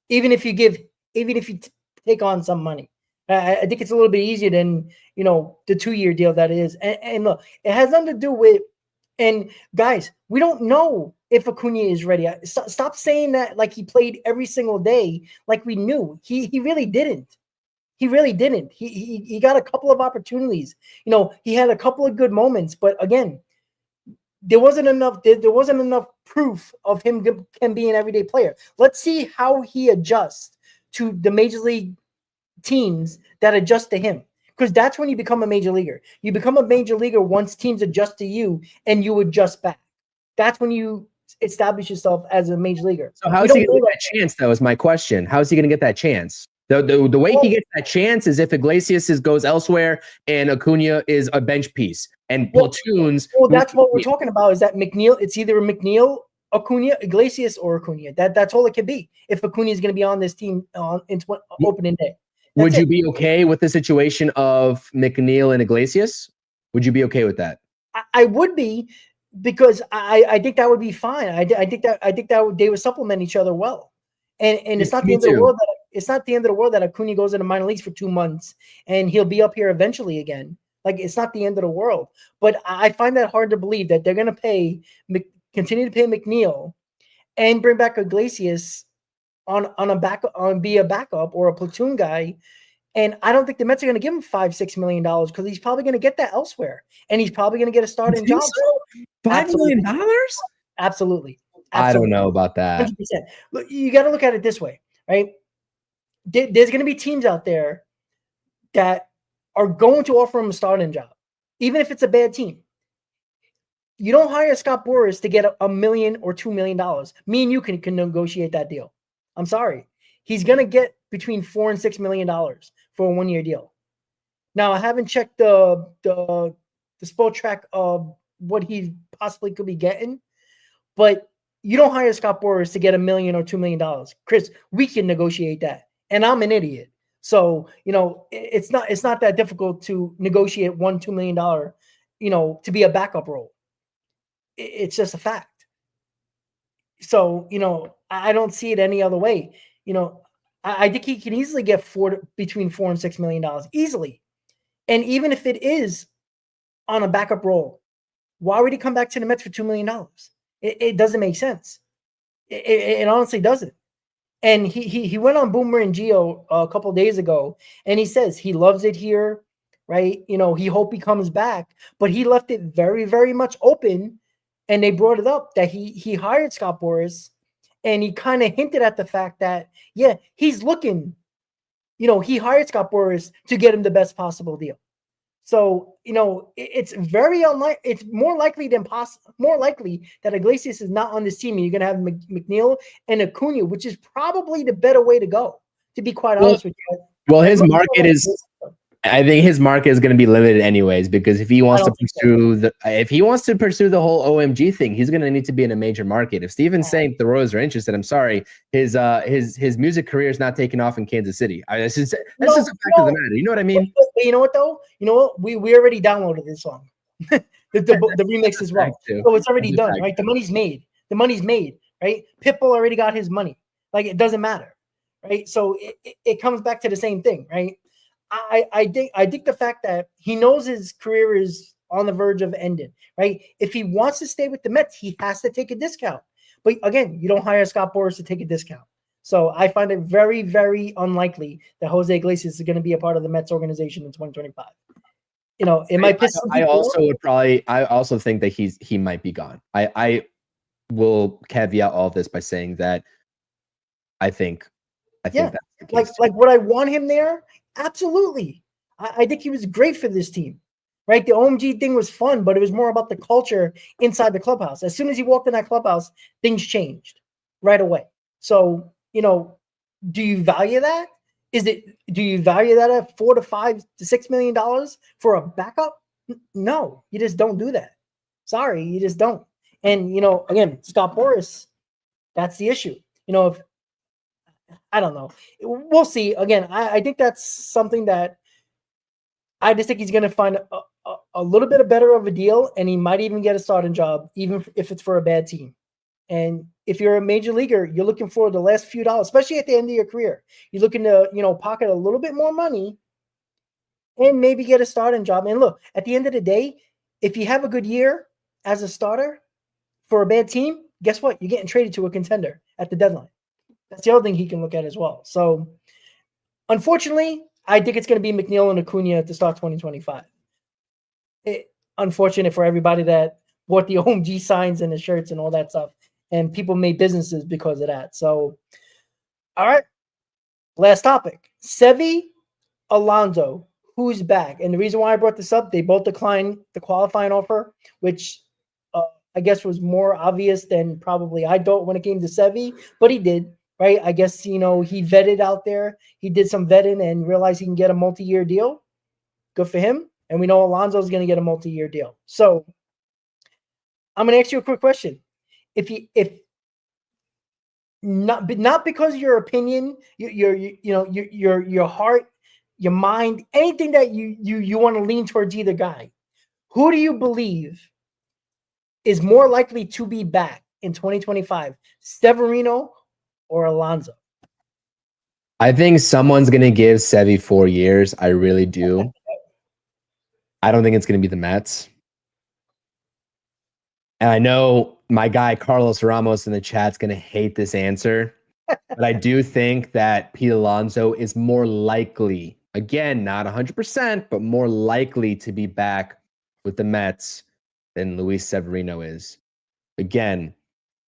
even if you take on some money. I think it's a little bit easier than the 2-year deal that is. And look, it has nothing to do with. And guys, we don't know if Acuña is ready. Stop saying that like he played every single day, like we knew. He really didn't. He really didn't. He got a couple of opportunities. He had a couple of good moments, but again, there wasn't enough proof of him being an everyday player. Let's see how he adjusts to the major league teams that adjust to him, because that's when you become a major leaguer. You become a major leaguer once teams adjust to you and you adjust back. That's when you establish yourself as a major leaguer. So how is he going to get that chance? That was my question. How is he going to get that chance? The way he gets that chance is if Iglesias goes elsewhere and Acuña is a bench piece and platoons. Well, that's what we're talking about. Is that McNeil? It's either McNeil, Acuña, Iglesias, or Acuña. That's all it could be. If Acuña is going to be on this team in opening day, would you be okay with the situation of McNeil and Iglesias? Would you be okay with that? I would be, because I think that would be fine. I think that they would supplement each other well. And it's not the end of the world it's not the end of the world that Acuña goes into minor leagues for 2 months and he'll be up here eventually again. Like, it's not the end of the world. But I find that hard to believe that they're going to continue to pay McNeil and bring back Iglesias be a backup or a platoon guy. And I don't think the Mets are going to give him $5-6 million, because he's probably going to get that elsewhere, and he's probably going to get a starting job. $5 million? Absolutely. I don't know about that. 100%. Look, you got to look at it this way, right? There's going to be teams out there that are going to offer him a starting job, even if it's a bad team. You don't hire Scott Boras to get $1 million or $2 million. Me and you can negotiate that deal. I'm sorry. He's going to get between $4 and $6 million for a 1-year deal. Now, I haven't checked the spell track of what he possibly could be getting, but you don't hire Scott Boras to get $1 million or $2 million. Chris, we can negotiate that. And I'm an idiot. So, it's not that difficult to negotiate $1-2 million, to be a backup role. It's just a fact. So, I don't see it any other way. I think he can easily get between $4 and $6 million easily. And even if it is on a backup role, why would he come back to the Mets for $2 million? It doesn't make sense. It honestly doesn't. And he went on Boomer and Gio a couple of days ago, and he says he loves it here, right? He hope he comes back, but he left it very, very much open. And they brought it up that he hired Scott Boras, and he kind of hinted at the fact that, yeah, he's looking, he hired Scott Boras to get him the best possible deal. So, it's very unlikely. It's more likely that Iglesias is not on this team, and you're going to have McNeil and Acuña, which is probably the better way to go, to be quite honest with you. Well, his market is, I think his market is going to be limited anyways, because if he wants to pursue the whole OMG thing, he's going to need to be in a major market. If Steven's saying the Royals are interested, I'm sorry, his music career is not taking off in Kansas City. That's just a fact of the matter. You know what I mean? But you know what though? You know what? We already downloaded this song, the remix as well. So it's already done, right? The money's made. Right? Pitbull already got his money. Like, it doesn't matter, right? So it comes back to the same thing, right? I think the fact that he knows his career is on the verge of ending, right? If he wants to stay with the Mets, he has to take a discount. But again, you don't hire Scott Boras to take a discount. So I find it very, very unlikely that Jose Iglesias is going to be a part of the Mets organization in 2025. It might piss some people off. I also think that he might be gone. I will caveat all of this by saying that I think that's the case. Like would I want him there? Absolutely. I think he was great for this team. Right? The OMG thing was fun, but it was more about the culture inside the clubhouse. As soon as he walked in that clubhouse, things changed right away. So, do you value that? Do you value that at $4 to $5 to $6 million for a backup? No, you just don't do that. Sorry, you just don't. And again, Scott Boras, that's the issue. If I don't know, we'll see. Again, I think that's something that I just think he's going to find a little bit better of a deal, and he might even get a starting job, even if it's for a bad team. And if you're a major leaguer, you're looking for the last few dollars, especially at the end of your career. You're looking to, pocket a little bit more money and maybe get a starting job. And look, at the end of the day, if you have a good year as a starter for a bad team, guess what? You're getting traded to a contender at the deadline. That's the other thing he can look at as well. So, unfortunately, I think it's going to be McNeil and Acuña to start 2025. Unfortunate for everybody that bought the OMG signs and the shirts and all that stuff. And people made businesses because of that. So, all right. Last topic. Sevy, Alonso, who's back? And the reason why I brought this up, they both declined the qualifying offer, which I guess was more obvious than probably I thought when it came to Sevy, but he did, right? I guess, he vetted out there. He did some vetting and realized he can get a multi-year deal. Good for him. And we know Alonso is going to get a multi-year deal. So I'm going to ask you a quick question. If not because of your opinion, your heart, your mind, anything that you want to lean towards either guy, who do you believe is more likely to be back in 2025, Severino or Alonso? I think someone's going to give Sevy 4 years. I really do. I don't think it's going to be the Mets. And I know my guy Carlos Ramos in the chat's going to hate this answer, but I do think that Pete Alonso is more likely, again, not 100%, but more likely to be back with the Mets than Luis Severino is. Again,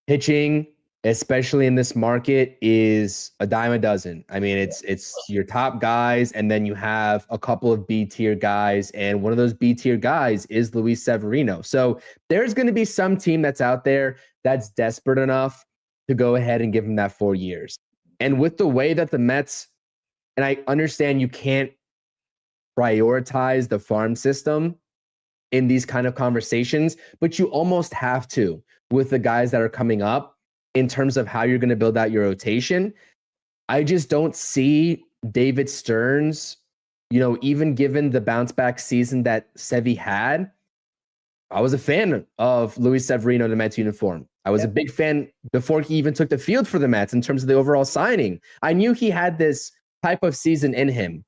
pitching, especially in this market, is a dime a dozen. I mean, it's your top guys, and then you have a couple of B-tier guys, and one of those B-tier guys is Luis Severino. So there's going to be some team that's out there that's desperate enough to go ahead and give him that 4 years. And with the way that the Mets, and I understand you can't prioritize the farm system in these kind of conversations, but you almost have to with the guys that are coming up in terms of how you're going to build out your rotation. I just don't see David Stearns, even given the bounce back season that Sevy had. I was a fan of Luis Severino in the Mets uniform. I was a big fan before he even took the field for the Mets in terms of the overall signing. I knew he had this type of season in him.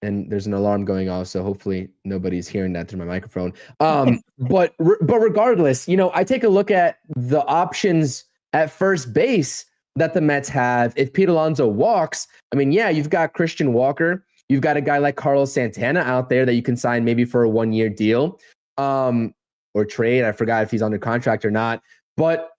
And there's an alarm going off, so hopefully nobody's hearing that through my microphone. But regardless, I take a look at the options at first base that the Mets have. If Pete Alonso walks, you've got Christian Walker. You've got a guy like Carlos Santana out there that you can sign maybe for a 1-year deal or trade. I forgot if he's under contract or not. But,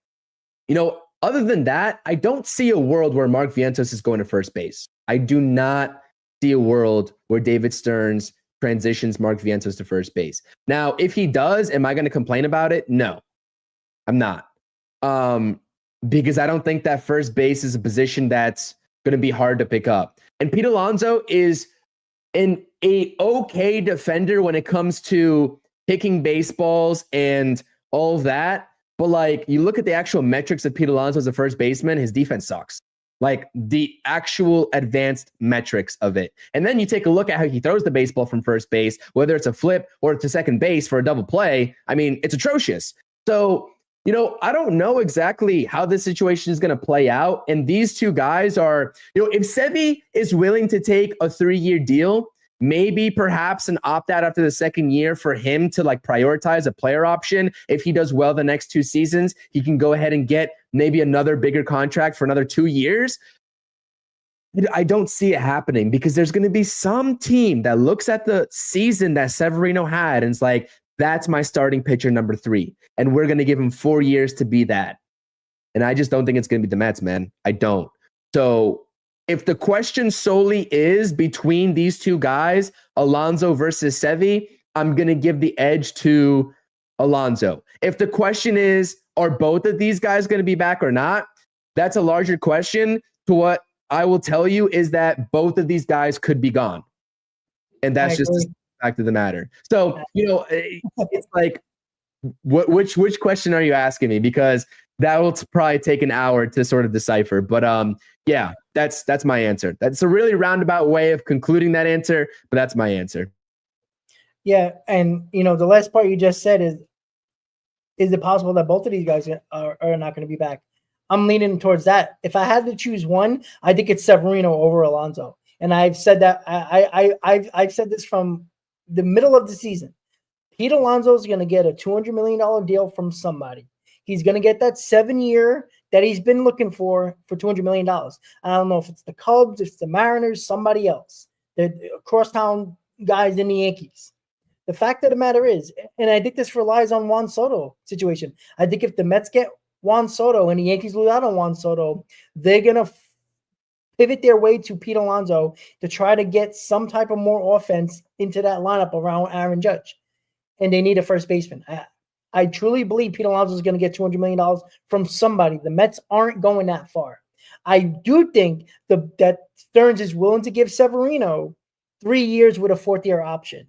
other than that, I don't see a world where Mark Vientos is going to first base. I do not see a world where David Stearns transitions Mark Vientos to first base. Now, if he does, am I going to complain about it? No, I'm not. Because I don't think that first base is a position that's going to be hard to pick up. And Pete Alonso is an okay defender when it comes to picking baseballs and all of that. But you look at the actual metrics of Pete Alonso as a first baseman, his defense sucks. The actual advanced metrics of it. And then you take a look at how he throws the baseball from first base, whether it's a flip or to second base for a double play. It's atrocious. So, I don't know exactly how this situation is going to play out. And these two guys are, if Sevy is willing to take a 3-year deal, maybe perhaps an opt-out after the second year for him to like prioritize a player option. If he does well the next 2 seasons, he can go ahead and get maybe another bigger contract for another 2 years. I don't see it happening because there's going to be some team that looks at the season that Severino had and it's like, that's my starting pitcher number 3. And we're going to give him 4 years to be that. And I just don't think it's going to be the Mets, man. I don't. So if the question solely is between these 2 guys, Alonso versus Sevy, I'm going to give the edge to Alonso. If the question is, are both of these guys going to be back or not? That's a larger question. To what I will tell you is that both of these guys could be gone. And that's just the fact of the matter. So, it's like, which question are you asking me? Because that will probably take an hour to sort of decipher. But yeah, that's my answer. That's a really roundabout way of concluding that answer, but that's my answer. Yeah, and the last part you just said is it possible that both of these guys are not going to be back? I'm leaning towards that. If I had to choose one, I think it's Severino over Alonso. And I've said that I've said this from the middle of the season. Pete Alonso is going to get a $200 million deal from somebody. He's going to get that 7-year that he's been looking for $200 million. I don't know if it's the Cubs, if it's the Mariners, somebody else. The crosstown guys in the Yankees. The fact of the matter is, and I think this relies on Juan Soto situation. I think if the Mets get Juan Soto and the Yankees lose out on Juan Soto, they're going to pivot their way to Pete Alonso to try to get some type of more offense into that lineup around Aaron Judge. And they need a first baseman. I truly believe Pete Alonso is going to get $200 million from somebody. The Mets aren't going that far. I do think that Stearns is willing to give Severino 3 years with a 4th-year option.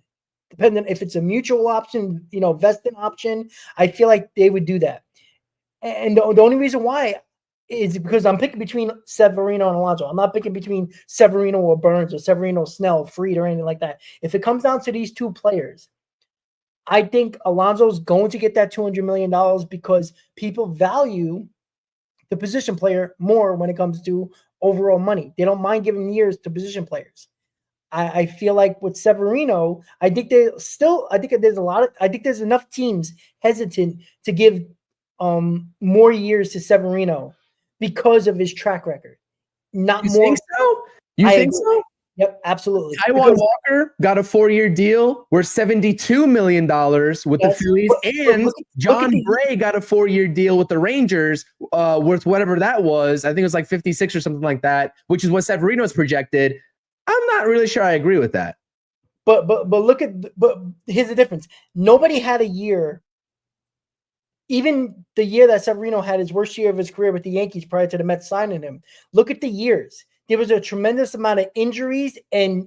Depending if it's a mutual option, vesting option, I feel like they would do that. And the only reason why is because I'm picking between Severino and Alonso. I'm not picking between Severino or Burns or Severino, Snell, Fried, or anything like that. If it comes down to these 2 players, I think Alonso's going to get that $200 million because people value the position player more when it comes to overall money. They don't mind giving years to position players. I feel like with Severino, I think there's enough teams hesitant to give more years to Severino because of his track record. Not you more. Think so? You think so? Yep, absolutely. Taijuan Walker got a 4-year deal worth $72 million with the Phillies, and John Bray got a 4-year deal with the Rangers worth whatever that was. I think it was like 56 or something like that, which is what Severino's projected. I'm not really sure I agree with that. But here's the difference. Nobody had a year, even the year that Severino had his worst year of his career with the Yankees prior to the Mets signing him. Look at the years. There was a tremendous amount of injuries and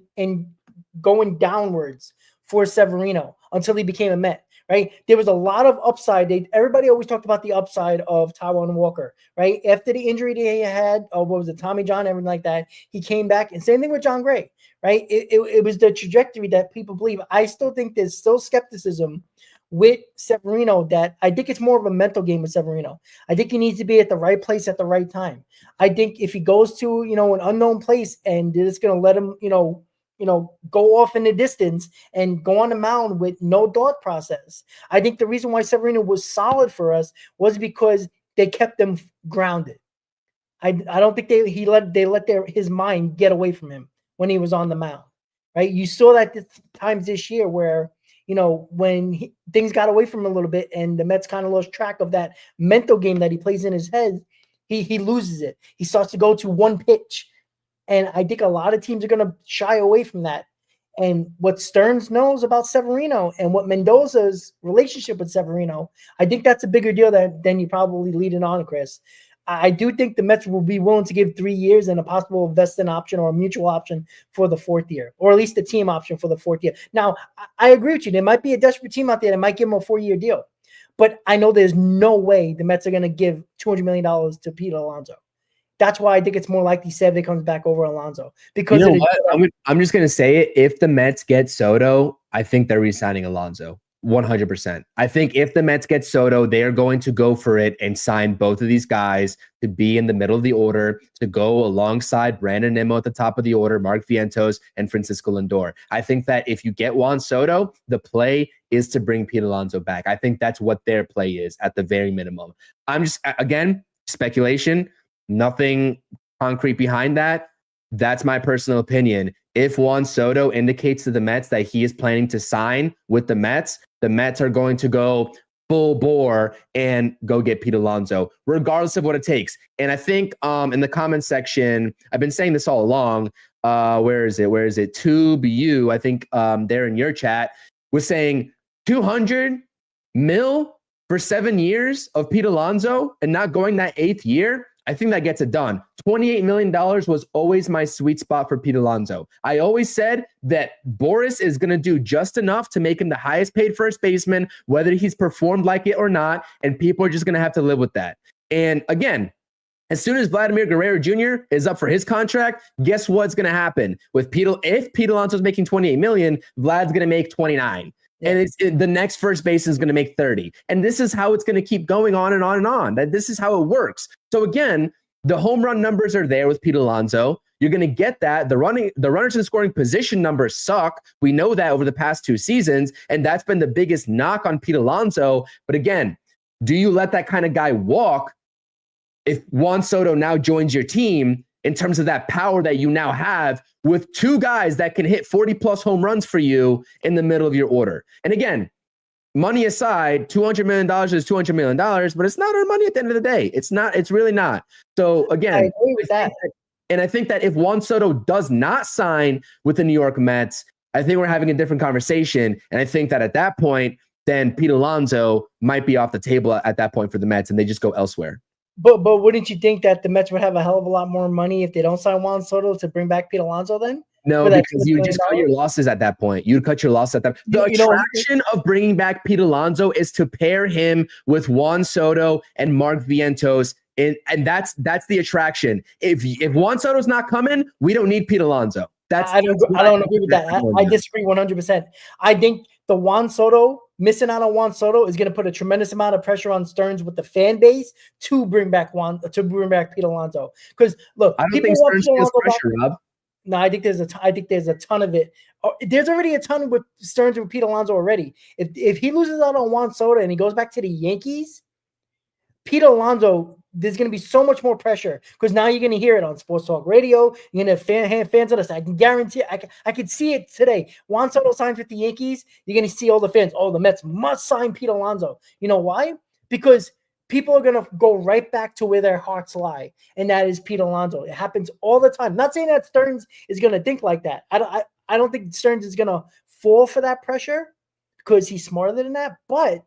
going downwards for Severino until he became a Met, right? There was a lot of upside. Everybody always talked about the upside of Taijuan Walker, right? After the injury that he had, what was it, Tommy John, everything like that, he came back. And same thing with John Gray, right? It was the trajectory that people believe. I still think there's still skepticism with Severino that I think it's more of a mental game with Severino. I think he needs to be at the right place at the right time. I think if he goes to, an unknown place and it's going to let him, go off in the distance and go on the mound with no thought process. I think the reason why Severino was solid for us was because they kept him grounded. I don't think they let his mind get away from him when he was on the mound, right? You saw that times this year where, when things got away from him a little bit and the Mets kind of lost track of that mental game that he plays in his head, he loses it. He starts to go to one pitch. And I think a lot of teams are going to shy away from that. And what Stearns knows about Severino and what Mendoza's relationship with Severino, I think that's a bigger deal than you probably leading on, Chris. I do think the Mets will be willing to give 3 years and a possible vesting option or a mutual option for the 4th year, or at least a team option for the 4th year. Now, I agree with you. There might be a desperate team out there that might give him a 4-year deal. But I know there's no way the Mets are going to give $200 million to Pete Alonso. That's why I think it's more likely Sevy comes back over Alonso. Because I'm just going to say it. If the Mets get Soto, I think they're re-signing Alonso. 100%. I think if the Mets get Soto, they are going to go for it and sign both of these guys to be in the middle of the order, to go alongside Brandon Nimmo at the top of the order, Mark Vientos, and Francisco Lindor. I think that if you get Juan Soto, the play is to bring Pete Alonso back. I think that's what their play is at the very minimum. I'm just, again, speculation, nothing concrete behind that. That's my personal opinion. If Juan Soto indicates to the Mets that he is planning to sign with the Mets are going to go full bore and go get Pete Alonso, regardless of what it takes. And I think in the comment section, I've been saying this all along. Where is it? Tube you, I think there in your chat, was saying 200 mil for 7 years of Pete Alonso and not going that 8th year. I think that gets it done. $28 million was always my sweet spot for Pete Alonso. I always said that Boris is going to do just enough to make him the highest paid first baseman, whether he's performed like it or not, and people are just going to have to live with that. And again, as soon as Vladimir Guerrero Jr. is up for his contract, guess what's going to happen? If Pete Alonso is making $28 million, Vlad's going to make 29. And the next first base is going to make 30. And this is how it's going to keep going on and on and on. That this is how it works. So again, the home run numbers are there with Pete Alonso. You're going to get that. The runners in scoring position numbers suck. We know that over the past 2 seasons. And that's been the biggest knock on Pete Alonso. But again, do you let that kind of guy walk if Juan Soto now joins your team in terms of that power that you now have with 2 guys that can hit 40 plus home runs for you in the middle of your order? And again, money aside, $200 million is $200 million, but it's not our money at the end of the day. It's not, it's really not. So again, I agree with that. And I think that if Juan Soto does not sign with the New York Mets, I think we're having a different conversation. And I think that at that point, then Pete Alonso might be off the table at that point for the Mets and they just go elsewhere. But wouldn't you think that the Mets would have a hell of a lot more money if they don't sign Juan Soto to bring back Pete Alonso then? No, because you just cut your losses at that point. You'd cut your losses at that. The attraction of bringing back Pete Alonso is to pair him with Juan Soto and Mark Vientos, and that's the attraction. If Juan Soto's not coming, we don't need Pete Alonso. I don't agree with that. I disagree 100%. I think the Juan Soto, missing out on Juan Soto is going to put a tremendous amount of pressure on Stearns with the fan base to bring back Pete Alonso. Because look, I don't think Stearns feels pressure, Rob. No, I think there's a ton of it. There's already a ton with Stearns with Pete Alonso already. If he loses out on Juan Soto and he goes back to the Yankees, Pete Alonso, there's going to be so much more pressure because now you're going to hear it on Sports Talk Radio. You're going to have fans of us. I can guarantee I can see it today. Juan Soto signs with the Yankees. You're going to see all the fans. Oh, the Mets must sign Pete Alonso. You know why? Because people are going to go right back to where their hearts lie, and that is Pete Alonso. It happens all the time. Not saying that Stearns is going to think like that. I don't think Stearns is going to fall for that pressure because he's smarter than that, but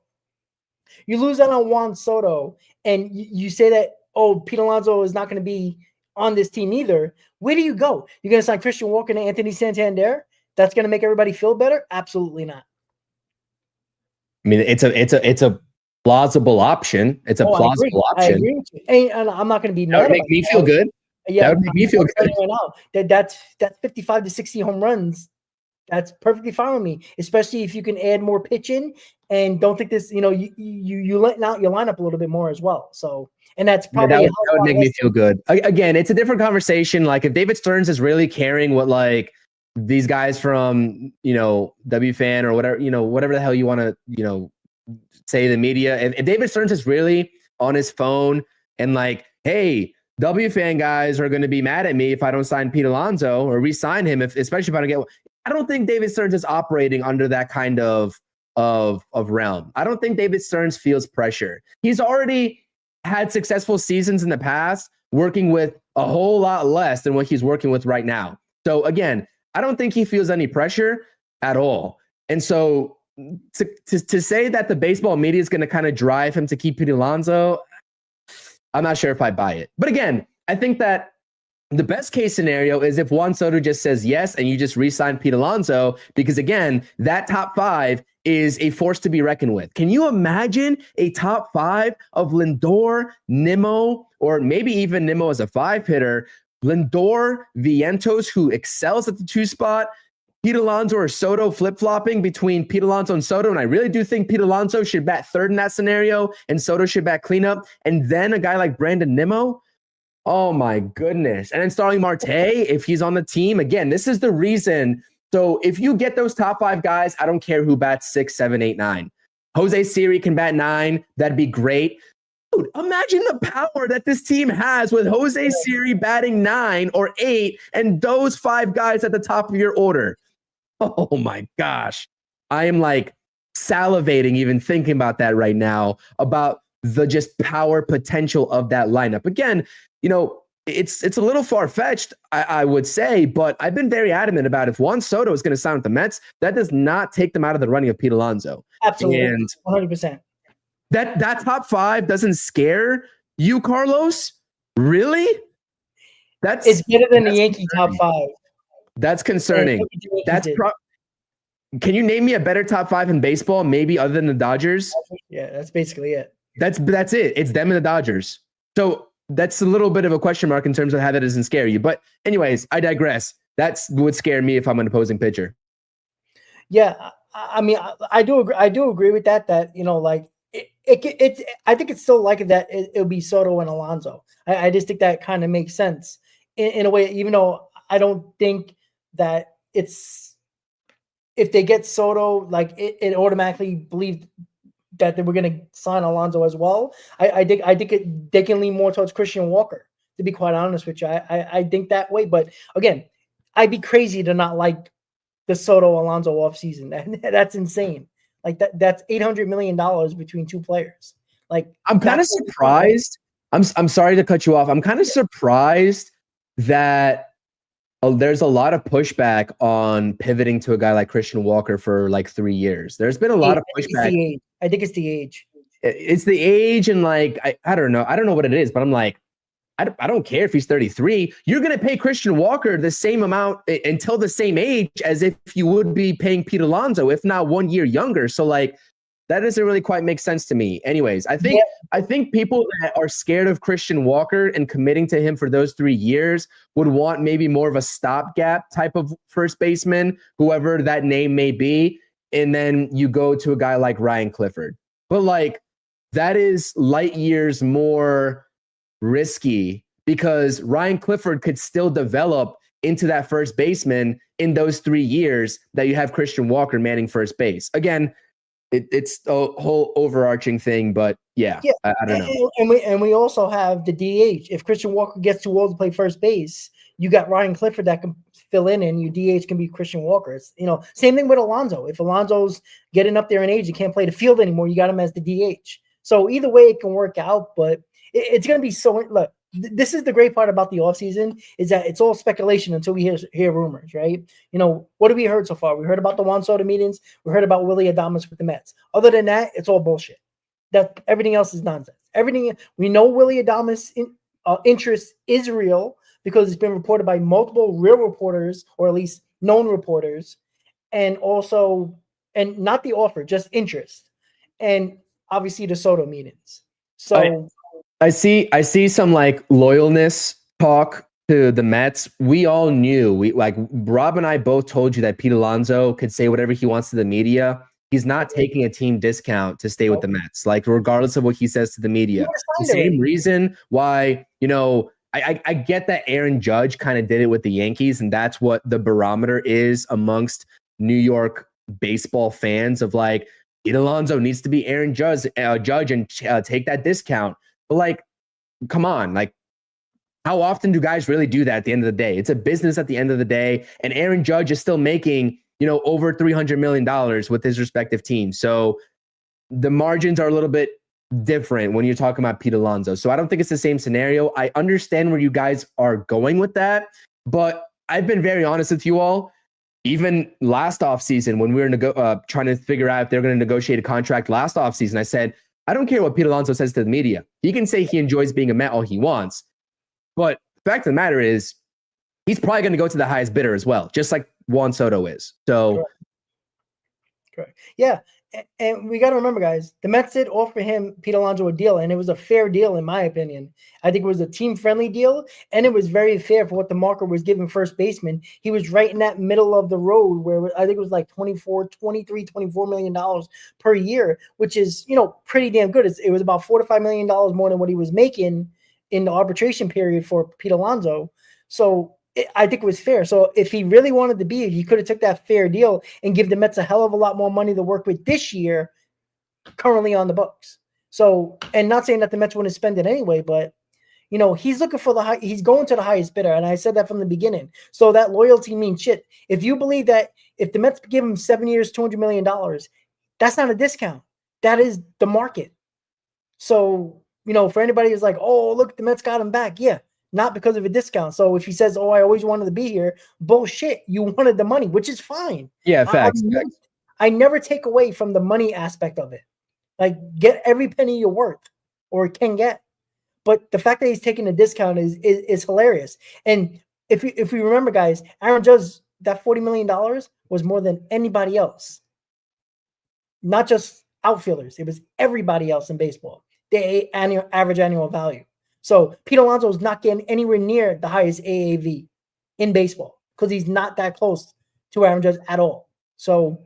you lose out on Juan Soto and you say that, oh, Pete Alonso is not going to be on this team either. Where do you go? You're going to sign Christian Walker and Anthony Santander? That's going to make everybody feel better? Absolutely not. I mean, it's a plausible option. It's a plausible option. I agree with you. And I'm not going to be mad. That would make me feel good. Yeah, that would make me feel good. Right now, that's 55 to 60 home runs. That's perfectly fine with me, especially if you can add more pitching and don't think this, you let out your lineup a little bit more as well. So, and that's probably that would make me feel good. Again, it's a different conversation. Like if David Stearns is really caring what like these guys from, WFAN or whatever, whatever the hell you want to, say the media, if David Stearns is really on his phone and like, hey, WFAN guys are going to be mad at me if I don't sign Pete Alonso or re-sign him, especially if I don't get. I don't think David Stearns is operating under that kind of realm. I don't think David Stearns feels pressure. He's already had successful seasons in the past, working with a whole lot less than what he's working with right now. So again, I don't think he feels any pressure at all. And so to say that the baseball media is going to kind of drive him to keep Pete Alonso, I'm not sure if I buy it. But again, I think that the best case scenario is if Juan Soto just says yes and you just re-sign Pete Alonso, because again, that top 5 is a force to be reckoned with. Can you imagine a top 5 of Lindor, Nimmo, or maybe even Nimmo as a 5 hitter, Lindor, Vientos, who excels at the 2 spot, Pete Alonso or Soto flip-flopping between Pete Alonso and Soto, and I really do think Pete Alonso should bat third in that scenario, and Soto should bat cleanup, and then a guy like Brandon Nimmo, oh my goodness. And then Starling Marte, if he's on the team, again, this is the reason. So if you get those top 5 guys, I don't care who bats 6, 7, 8, 9. Jose Siri can bat 9, that'd be great. Dude, imagine the power that this team has with Jose Siri batting 9 or 8, and those 5 guys at the top of your order. Oh my gosh. I am like salivating even thinking about that right now, about the just power potential of that lineup. Again, you know, it's a little far-fetched, I would say, but I've been very adamant about if Juan Soto is going to sign with the Mets, that does not take them out of the running of Pete Alonso. Absolutely. And 100%. That top 5 doesn't scare you, Carlos? Really? It's better than the Yankee top 5. That's concerning. Can you name me a better top 5 in baseball, maybe other than the Dodgers? Yeah, that's basically it. That's it. It's them and the Dodgers. So that's a little bit of a question mark in terms of how that doesn't scare you. But anyways, I digress. That's would scare me if I'm an opposing pitcher. Yeah, I mean, I do agree with that. That, you know, like it's I think it's still like that. It'll be Soto and Alonso. I just think that kind of makes sense in a way, even though I don't think that it's, if they get Soto, like it automatically believed that they were going to sign Alonso as well. I think they can lean more towards Christian Walker, to be quite honest with you. I think that way. But again, I'd be crazy to not like the Soto Alonso offseason. That's insane. Like that's $800 million between 2 players. Like, I'm kind of surprised. I'm sorry to cut you off. I'm kind of surprised that there's a lot of pushback on pivoting to a guy like Christian Walker for like 3 years. There's been a lot of pushback. I think it's the age. It's the age, and like I don't know. I don't know what it is, but I'm like, I don't care if he's 33. You're going to pay Christian Walker the same amount until the same age as if you would be paying Pete Alonso, if not 1 year younger. So like, that doesn't really quite make sense to me. Anyways, I think people that are scared of Christian Walker and committing to him for those 3 years would want maybe more of a stopgap type of first baseman, whoever that name may be. And then you go to a guy like Ryan Clifford. But like, that is light years more risky, because Ryan Clifford could still develop into that first baseman in those 3 years that you have Christian Walker manning first base. Again, it's a whole overarching thing, but yeah. I don't know. And we also have the DH. If Christian Walker gets too old to play first base, you got Ryan Clifford that can fill in, and your DH can be Christian Walker. It's, you know, same thing with Alonso. If Alonso's getting up there in age, he can't play the field anymore, you got him as the DH. So either way it can work out, but it's going to be so. Look, this is the great part about the offseason, is that it's all speculation until we hear rumors, right? You know, what have we heard so far? We heard about the Juan Soto meetings. We heard about Willie Adames with the Mets. Other than that, it's all bullshit. That everything else is nonsense. Everything we know, Willie Adames' interest is real, because it's been reported by multiple real reporters, or at least known reporters, and also, and not the offer, just interest, and obviously the Soto meetings. So I see some like loyalness talk to the Mets. We all knew, like Rob and I both told you that Pete Alonso could say whatever he wants to the media. He's not taking a team discount to stay with the Mets, like regardless of what he says to the media. The same reason why, you know, I get that Aaron Judge kind of did it with the Yankees, and that's what the barometer is amongst New York baseball fans of like, Pete Alonso needs to be Aaron Judge and take that discount. But like, come on, like, how often do guys really do that at the end of the day? It's a business at the end of the day, and Aaron Judge is still making, you know, over $300 million with his respective team. So the margins are a little bit different when you're talking about Pete Alonso. So I don't think it's the same scenario. I understand where you guys are going with that, but I've been very honest with you all. Even last offseason, when we were trying to figure out if they're going to negotiate a contract last offseason, I said, I don't care what Pete Alonso says to the media. He can say he enjoys being a Met all he wants. But the fact of the matter is, he's probably going to go to the highest bidder as well, just like Juan Soto is. So, correct. Yeah. And we got to remember, guys, the Mets did offer him, Pete Alonso, a deal, and it was a fair deal, in my opinion. I think it was a team-friendly deal, and it was very fair for what the market was giving first baseman. He was right in that middle of the road where I think it was like $24 million per year, which is, pretty damn good. It was about $4 to $5 million more than what he was making in the arbitration period for Pete Alonso. So I think it was fair. So if he really wanted to be here, he could have took that fair deal and give the Mets a hell of a lot more money to work with this year, currently on the books. So, and not saying that the Mets wouldn't spend it anyway, but he's looking for he's going to the highest bidder. And I said that from the beginning. So that loyalty means shit. If you believe that if the Mets give him 7 years, $200 million, that's not a discount. That is the market. So, for anybody who's like, oh, look, the Mets got him back. Yeah. Not because of a discount. So if he says, oh, I always wanted to be here, bullshit. You wanted the money, which is fine. Yeah, facts. I never take away from the money aspect of it. Like, get every penny you're worth or can get. But the fact that he's taking a discount is hilarious. And if we remember, guys, Aaron Judge, that $40 million was more than anybody else. Not just outfielders. It was everybody else in baseball. The average annual value. So Pete Alonso is not getting anywhere near the highest AAV in baseball because he's not that close to Aaron Judge at all. So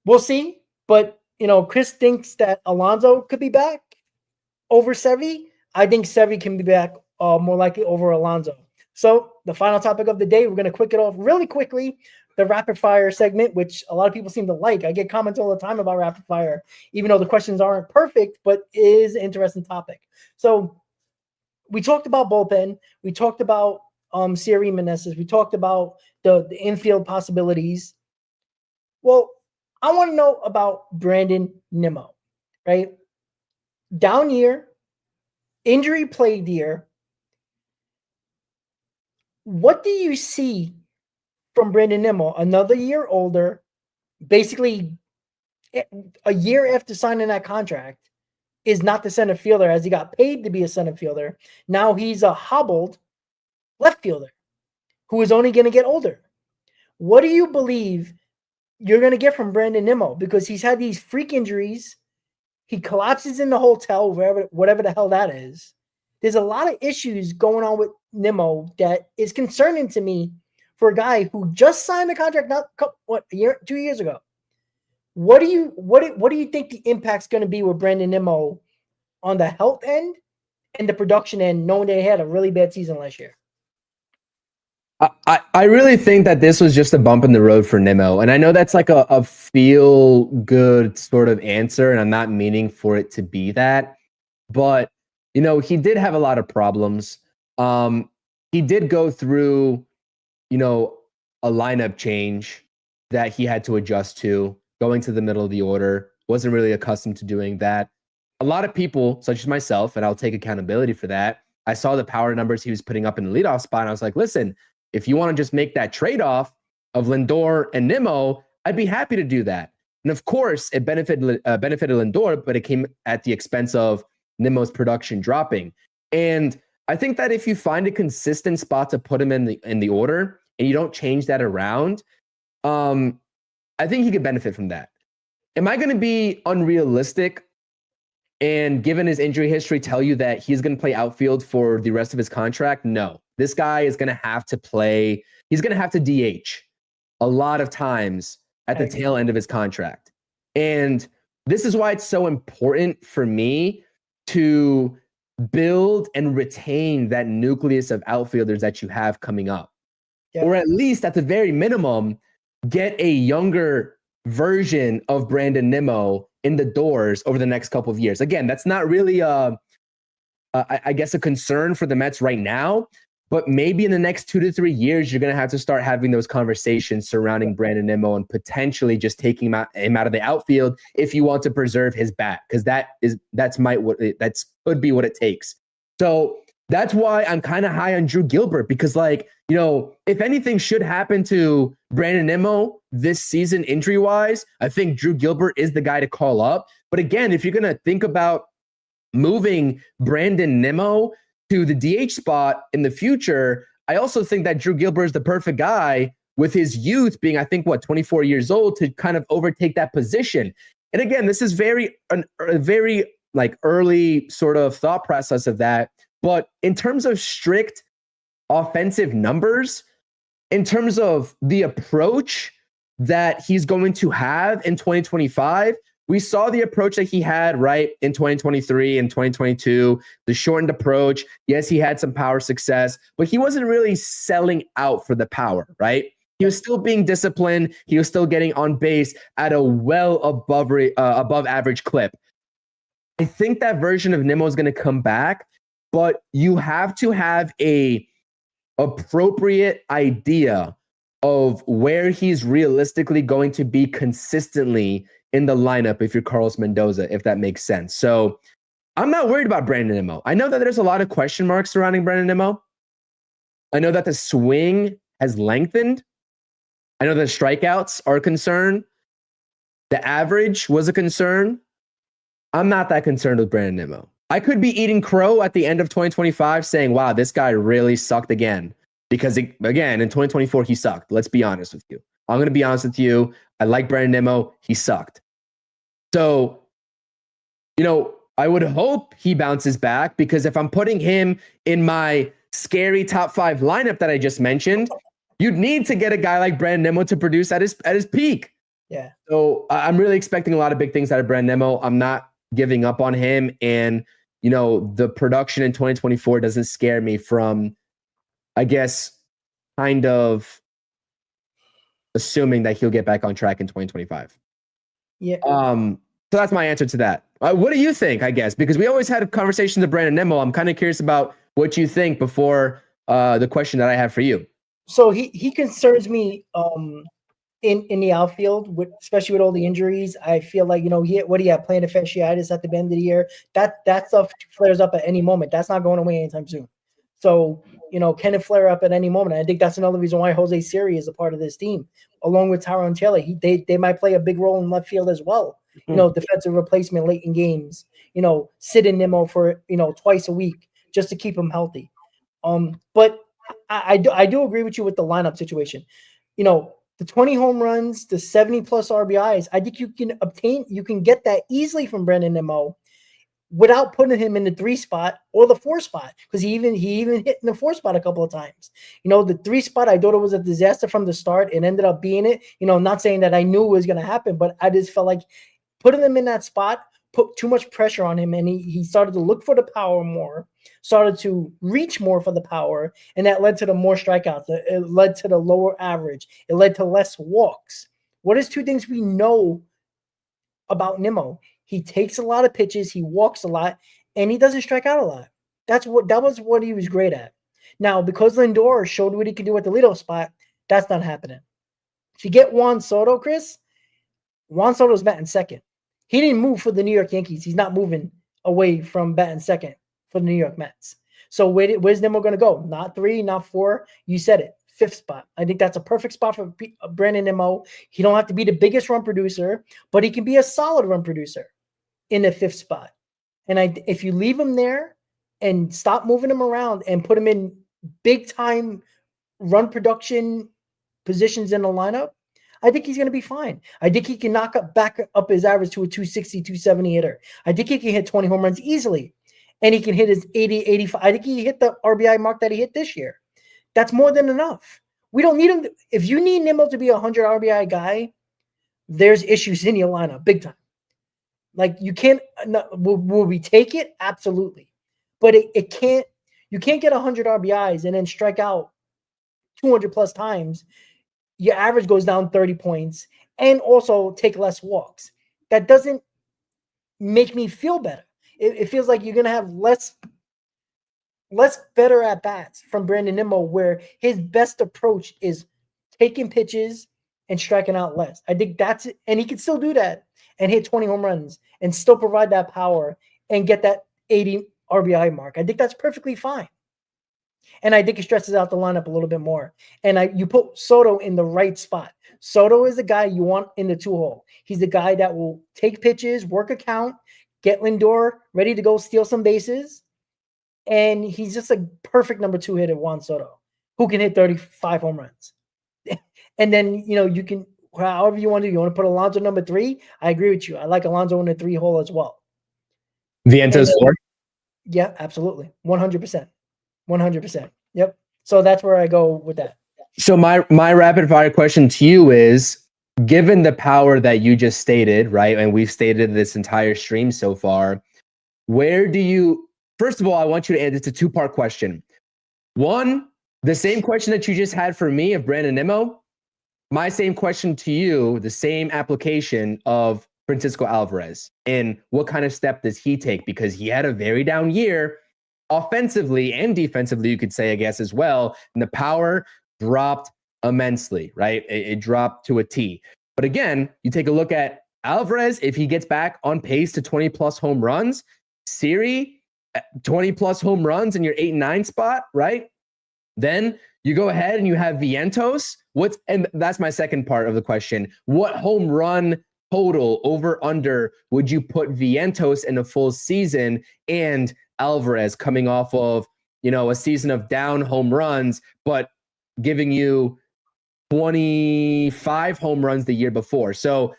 we'll see. But, Chris thinks that Alonso could be back over Sevy. I think Sevy can be back more likely over Alonso. So the final topic of the day, we're going to quick it off really quickly. The rapid fire segment, which a lot of people seem to like. I get comments all the time about rapid fire, even though the questions aren't perfect, but it is an interesting topic. So we talked about bullpen. We talked about Siri Meneses. We talked about the infield possibilities. Well, I want to know about Brandon Nimmo, right? Down year, injury plagued year. What do you see from Brandon Nimmo? Another year older, basically a year after signing that contract, is not the center fielder as he got paid to be a center fielder. Now he's a hobbled left fielder who is only going to get older. What do you believe you're going to get from Brandon Nimmo? Because he's had these freak injuries. He collapses in the hotel, whatever the hell that is. There's a lot of issues going on with Nimmo that is concerning to me for a guy who just signed the contract a year, 2 years ago. What do you think the impact's going to be with Brandon Nimmo on the health end and the production end, knowing they had a really bad season last year? I really think that this was just a bump in the road for Nimmo. And I know that's like a feel good sort of answer, and I'm not meaning for it to be that. But, he did have a lot of problems. He did go through, a lineup change that he had to adjust to. Going to the middle of the order, wasn't really accustomed to doing that. A lot of people, such as myself, and I'll take accountability for that, I saw the power numbers he was putting up in the leadoff spot, and I was like, listen, if you want to just make that trade-off of Lindor and Nimmo, I'd be happy to do that. And of course, it benefited Lindor, but it came at the expense of Nimmo's production dropping. And I think that if you find a consistent spot to put him in the order, and you don't change that around, I think he could benefit from that. Am I going to be unrealistic and, given his injury history, tell you that he's going to play outfield for the rest of his contract? No. This guy is going to have to play. He's going to have to DH a lot of times at the tail end of his contract. And this is why it's so important for me to build and retain that nucleus of outfielders that you have coming up. Yep. Or at least, at the very minimum, get a younger version of Brandon Nimmo in the doors over the next couple of years. Again, that's not really, I guess, a concern for the Mets right now, but maybe in the next 2 to 3 years, you're going to have to start having those conversations surrounding Brandon Nimmo and potentially just taking him out of the outfield if you want to preserve his bat, because that could be what it takes. So that's why I'm kind of high on Drew Gilbert, because, if anything should happen to Brandon Nimmo this season injury-wise, I think Drew Gilbert is the guy to call up. But again, if you're going to think about moving Brandon Nimmo to the DH spot in the future, I also think that Drew Gilbert is the perfect guy with his youth being, I think, 24 years old, to kind of overtake that position. And again, this is a very like early sort of thought process of that. But in terms of strict offensive numbers, in terms of the approach that he's going to have in 2025, we saw the approach that he had right in 2023 and 2022, the shortened approach. Yes, he had some power success, but he wasn't really selling out for the power, right? He was still being disciplined. He was still getting on base at a well above average clip. I think that version of Nimmo is going to come back, but you have to have a appropriate idea of where he's realistically going to be consistently in the lineup if you're Carlos Mendoza, if that makes sense. So I'm not worried about Brandon Nimmo. I know that there's a lot of question marks surrounding Brandon Nimmo. I know that the swing has lengthened. I know that strikeouts are a concern. The average was a concern. I'm not that concerned with Brandon Nimmo. I could be eating crow at the end of 2025 saying, wow, this guy really sucked again. Because, again, in 2024, he sucked. Let's be honest with you. I'm going to be honest with you. I like Brandon Nimmo. He sucked. So, I would hope he bounces back, because if I'm putting him in my scary top 5 lineup that I just mentioned, you'd need to get a guy like Brandon Nimmo to produce at his peak. Yeah. So I'm really expecting a lot of big things out of Brandon Nimmo. I'm not giving up on him. And, the production in 2024 doesn't scare me from, I guess, kind of assuming that he'll get back on track in 2025. Yeah. So that's my answer to that. What do you think, I guess? Because we always had conversations of Brandon Nimmo. I'm kind of curious about what you think before the question that I have for you. So he concerns me in the outfield, especially with all the injuries. I feel like, he had plantar fasciitis at the end of the year. That stuff flares up at any moment. That's not going away anytime soon. So, can it flare up at any moment? I think that's another reason why Jose Siri is a part of this team, along with Tyrone Taylor. They might play a big role in left field as well. Defensive replacement late in games. Sit in Nimmo for twice a week just to keep him healthy. But I do agree with you with the lineup situation. The 20 home runs, the 70 plus RBIs. I think you can get that easily from Brandon Nimmo without putting him in the 3 spot or the 4 spot, because he even hit in the 4 spot a couple of times. The 3 spot, I thought it was a disaster from the start. It ended up being it. Not saying that I knew it was going to happen, but I just felt like putting him in that spot put too much pressure on him, and he started to look for the power more, started to reach more for the power, and that led to the more strikeouts. It led to the lower average. It led to less walks. What is 2 things we know about Nimmo? He takes a lot of pitches, he walks a lot, and he doesn't strike out a lot. That was what he was great at. Now, because Lindor showed what he could do at the leadoff spot, that's not happening. If you get Juan Soto, Chris, Juan Soto's batting second. He didn't move for the New York Yankees. He's not moving away from batting second for the New York Mets. So where's Nimmo going to go? Not 3, not 4. You said it. 5th spot. I think that's a perfect spot for Brandon Nimmo. He don't have to be the biggest run producer, but he can be a solid run producer in the 5th spot. And if you leave him there and stop moving him around and put him in big time run production positions in the lineup, I think he's going to be fine. I think he can back up his average to a 260, 270 hitter. I think he can hit 20 home runs easily. And he can hit his 80, 85. I think he hit the RBI mark that he hit this year. That's more than enough. We don't need him. If you need Nimmo to be a 100 RBI guy, there's issues in your lineup, big time. Like, you can't, will we take it? Absolutely. But you can't get 100 RBIs and then strike out 200 plus times. Your average goes down 30 points and also take less walks. That doesn't make me feel better. It feels like you're going to have less better at bats from Brandon Nimmo, where his best approach is taking pitches and striking out less. I think that's it. And he can still do that and hit 20 home runs and still provide that power and get that 80 RBI mark. I think that's perfectly fine. And I think it stresses out the lineup a little bit more. And you put Soto in the right spot. Soto is the guy you want in the 2-hole. He's the guy that will take pitches, work a count, get Lindor ready to go steal some bases. And he's just a perfect number 2 hitter, Juan Soto, who can hit 35 home runs. And then, you can, however you want to do. You want to put Alonso number 3? I agree with you. I like Alonso in the 3 hole as well. Vientos 4? Yeah, absolutely. 100%. 100%. Yep. So that's where I go with that. So my rapid fire question to you is, given the power that you just stated, right, and we've stated this entire stream so far, where do you, first of all, I want you to answer. It's a 2-part question. One, the same question that you just had for me of Brandon Nimmo, my same question to you, the same application of Francisco Alvarez, and what kind of step does he take? Because he had a very down year offensively and defensively, you could say, I guess, as well. And the power dropped immensely, right? It dropped to a T. But again, you take a look at Alvarez, if he gets back on pace to 20 plus home runs, Siri, 20 plus home runs in your 8 and 9 spot, right? Then you go ahead and you have Vientos. And that's my second part of the question. What home run total over under would you put Vientos in a full season and Alvarez coming off of, a season of down home runs, but giving you 25 home runs the year before? So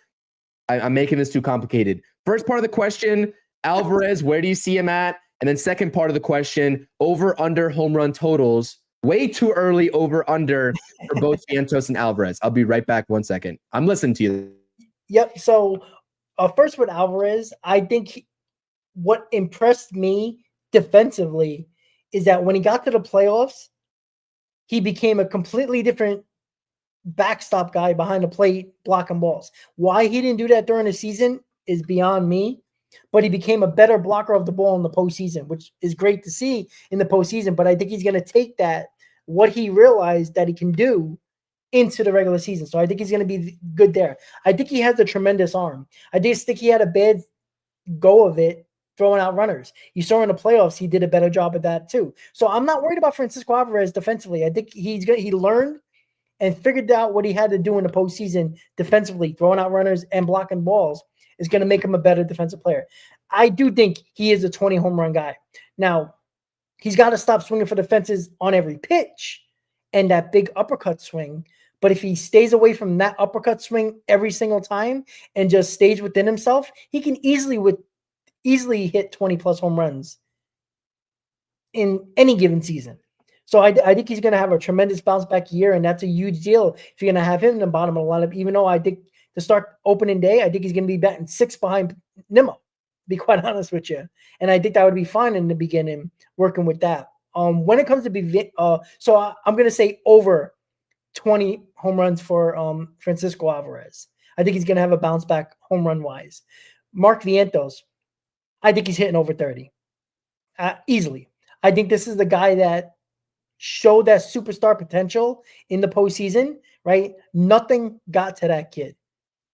I'm making this too complicated. First part of the question, Alvarez, where do you see him at? And then second part of the question, over under home run totals. Way too early over under for both Vientos and Alvarez. I'll be right back 1 second. I'm listening to you. Yep. So first with Alvarez, I think what impressed me defensively is that when he got to the playoffs, he became a completely different backstop guy behind the plate, blocking balls. Why he didn't do that during the season is beyond me, but he became a better blocker of the ball in the postseason, which is great to see in the postseason. But I think he's going to take that, what he realized that he can do, into the regular season. So I think he's going to be good there. I think he has a tremendous arm. I just think he had a bad go of it throwing out runners. You saw in the playoffs, he did a better job at that too. So I'm not worried about Francisco Alvarez defensively. I think he learned and figured out what he had to do in the postseason defensively, throwing out runners and blocking balls is going to make him a better defensive player. I do think he is a 20 home run guy. Now, he's got to stop swinging for the fences on every pitch and that big uppercut swing. But if he stays away from that uppercut swing every single time and just stays within himself, he can easily hit 20 plus home runs in any given season. So I think he's going to have a tremendous bounce back year, and that's a huge deal if you're going to have him in the bottom of the lineup. Even though I think to start opening day, I think he's going to be batting 6 behind Nimmo, to be quite honest with you. And I think that would be fine in the beginning working with that. When it comes to so I'm going to say over 20 home runs for Francisco Alvarez. I think he's going to have a bounce back home run wise. Mark Vientos, I think he's hitting over 30 easily. I think this is the guy that showed that superstar potential in the postseason, right? Nothing got to that kid.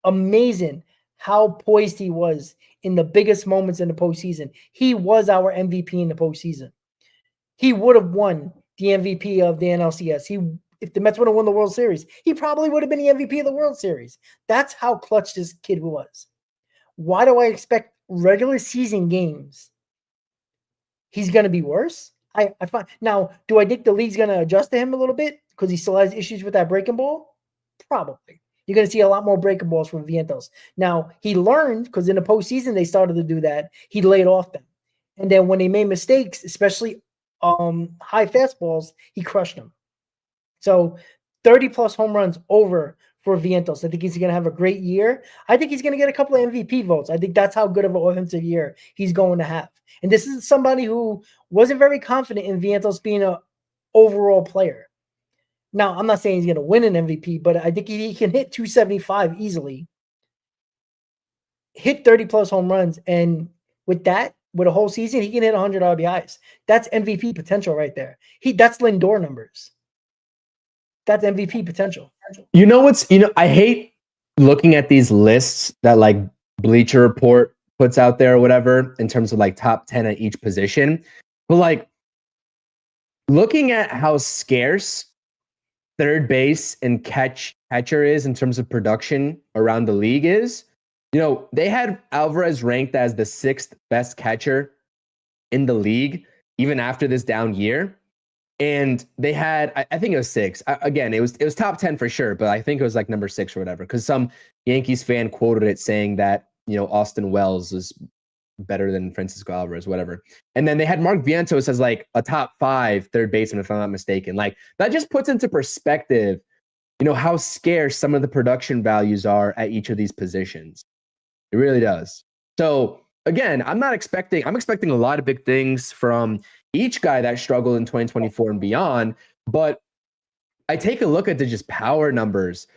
Amazing how poised he was in the biggest moments in the postseason. He was our MVP in the postseason. He would have won the MVP of the NLCS. If the Mets would have won the World Series, he probably would have been the MVP of the World Series. That's how clutch this kid was. Why do I expect regular season games he's going to be worse? I find now, do I think the league's going to adjust to him a little bit because he still has issues with that breaking ball? Probably. You're going to see a lot more breaking balls from Vientos. Now, he learned because in the postseason they started to do that. He laid off them. And then when they made mistakes, especially high fastballs, he crushed them. So 30 plus home runs over for Vientos. I think he's going to have a great year. I think he's going to get a couple of MVP votes. I think that's how good of an offensive year he's going to have. And this is somebody who wasn't very confident in Vientos being an overall player. Now, I'm not saying he's going to win an MVP, but I think he can hit 275 easily, hit 30 plus home runs. And with that, with a whole season, he can hit 100 RBIs. That's MVP potential right there. That's Lindor numbers. That's MVP potential. I hate looking at these lists that like Bleacher Report puts out there or whatever in terms of like top 10 at each position. But like looking at how scarce third base and catcher is in terms of production around the league is, they had Alvarez ranked as the 6th best catcher in the league, even after this down year. And they had, I think it was 6. Again, it was top 10 for sure, but I think it was like number 6 or whatever. Because some Yankees fan quoted it saying that, Austin Wells is better than Francisco Alvarez, whatever. And then they had Mark Vientos as like a top 5 third baseman, if I'm not mistaken. Like that just puts into perspective, how scarce some of the production values are at each of these positions. It really does. So again, I'm expecting a lot of big things from each guy that struggled in 2024 and beyond. But I take a look at the just power numbers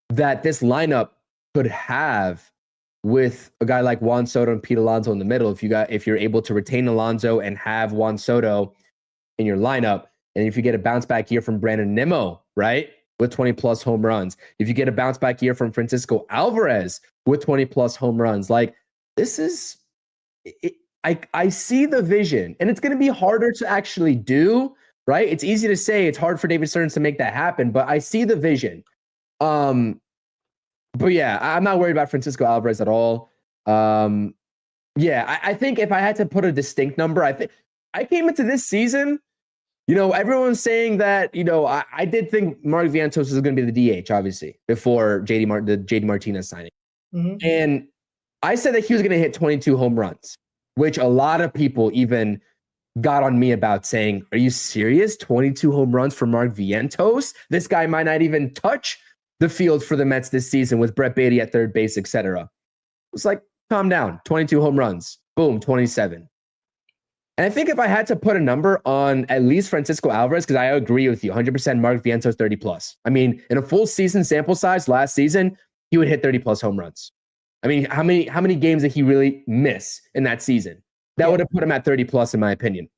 that this lineup could have with a guy like Juan Soto and Pete Alonso in the middle. If you're able to retain Alonso and have Juan Soto in your lineup, and if you get a bounce back year from Brandon Nimmo, right, with 20 plus home runs, if you get a bounce back year from Francisco Alvarez with 20 plus home runs, like this is, I see the vision, and it's going to be harder to actually do, right? It's easy to say, it's hard for David Stearns to make that happen, but I see the vision. But yeah, I'm not worried about Francisco Alvarez at all. I think if I had to put a distinct number, I came into this season, everyone's saying that, I did think Mark Vientos was going to be the DH, obviously, before the JD Martinez signing. Mm-hmm. And I said that he was going to hit 22 home runs, which a lot of people even got on me about, saying, are you serious? 22 home runs for Mark Vientos? This guy might not even touch the field for the Mets this season with Brett Beatty at third base, etc. It's like, calm down. 22 home runs. Boom, 27. And I think if I had to put a number on at least Francisco Alvarez, because I agree with you, 100% Mark Vientos 30 plus. I mean, in a full season sample size last season, he would hit 30 plus home runs. I mean, how many games did he really miss in that season? That would have put him at 30 plus, in my opinion.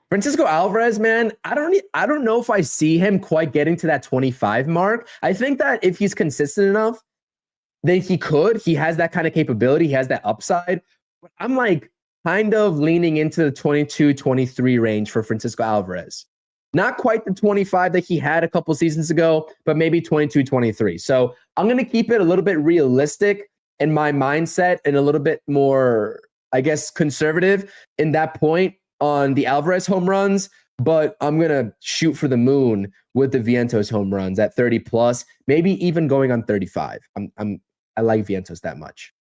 Francisco Alvarez, man, I don't know if I see him quite getting to that 25 mark. I think that if he's consistent enough, then he has that kind of capability. He has that upside. But I'm like kind of leaning into the 22, 23 range for Francisco Alvarez. Not quite the 25 that he had a couple seasons ago, but maybe 22, 23. So I'm going to keep it a little bit realistic in my mindset and a little bit more, I guess, conservative in that point on the Alvarez home runs, but I'm going to shoot for the moon with the Vientos home runs at 30 plus, maybe even going on 35. I like Vientos that much.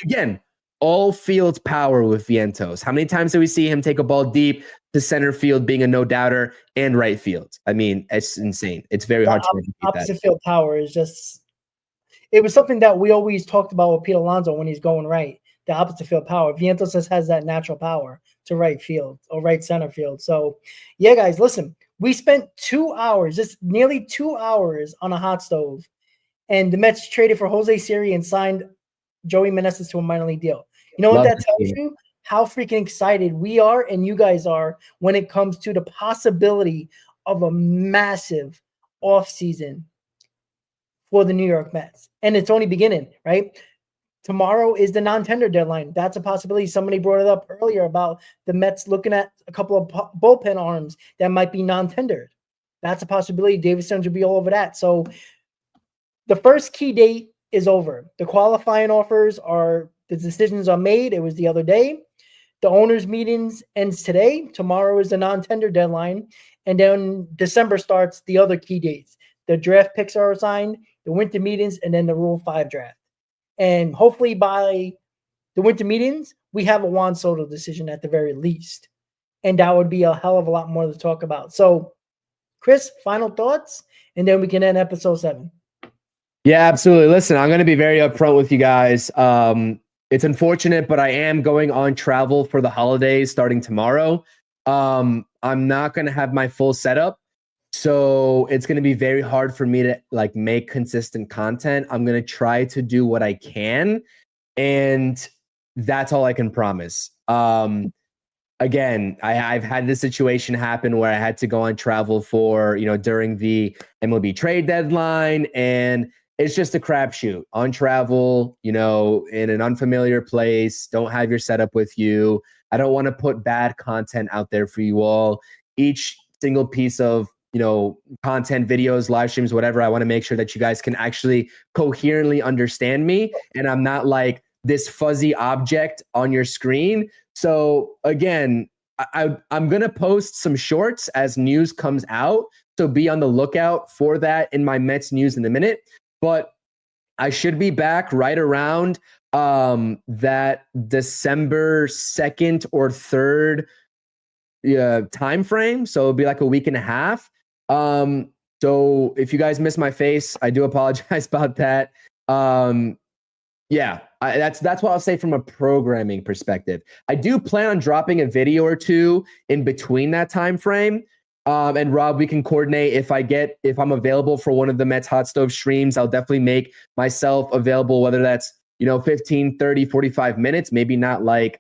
Again, all field power with Vientos. How many times do we see him take a ball deep to center field, being a no-doubter, and right field? I mean, it's insane. It's very hard to repeat that. Opposite field power is just, it was something that we always talked about with Pete Alonso when he's going right. The opposite field power. Vientos just has that natural power to right field or right center field. So, yeah, guys, listen, we spent 2 hours, just nearly 2 hours on a hot stove, and the Mets traded for Jose Siri and signed Joey Meneses to a minor league deal. You know what that tells you? How freaking excited we are and you guys are when it comes to the possibility of a massive offseason for the New York Mets. And it's only beginning, right? Tomorrow is the non-tender deadline. That's a possibility. Somebody brought it up earlier about the Mets looking at a couple of bullpen arms that might be non-tendered. That's a possibility. David Stearns will be all over that. So the first key date is over. The qualifying offers the decisions are made. It was the other day. The owners' meetings ends today. Tomorrow is the non-tender deadline. And then December starts the other key dates. The draft picks are assigned, the winter meetings, and then the Rule 5 draft. And hopefully by the winter meetings, we have a Juan Soto decision at the very least. And that would be a hell of a lot more to talk about. So, Chris, final thoughts, and then we can end episode 7. Yeah, absolutely. Listen, I'm going to be very upfront with you guys. It's unfortunate, but I am going on travel for the holidays starting tomorrow. I'm not going to have my full setup. So it's going to be very hard for me to make consistent content. I'm going to try to do what I can, and that's all I can promise. Again, I've had this situation happen where I had to go on travel for, during the MLB trade deadline, and it's just a crapshoot on travel, in an unfamiliar place. Don't have your setup with you. I don't want to put bad content out there for you all. Each single piece of content, videos, live streams, whatever, I want to make sure that you guys can actually coherently understand me, and I'm not like this fuzzy object on your screen. So again, I'm going to post some shorts as news comes out. So be on the lookout for that in my Mets news in a minute. But I should be back right around that December 2nd or 3rd time frame. So it'll be like a week and a half. So if you guys miss my face, I do apologize about that. Yeah, that's what I'll say from a programming perspective. I do plan on dropping a video or two in between that time frame. And Rob, we can coordinate if I'm available for one of the Mets Hot Stove streams. I'll definitely make myself available, whether that's 15, 30, 45 minutes, maybe not like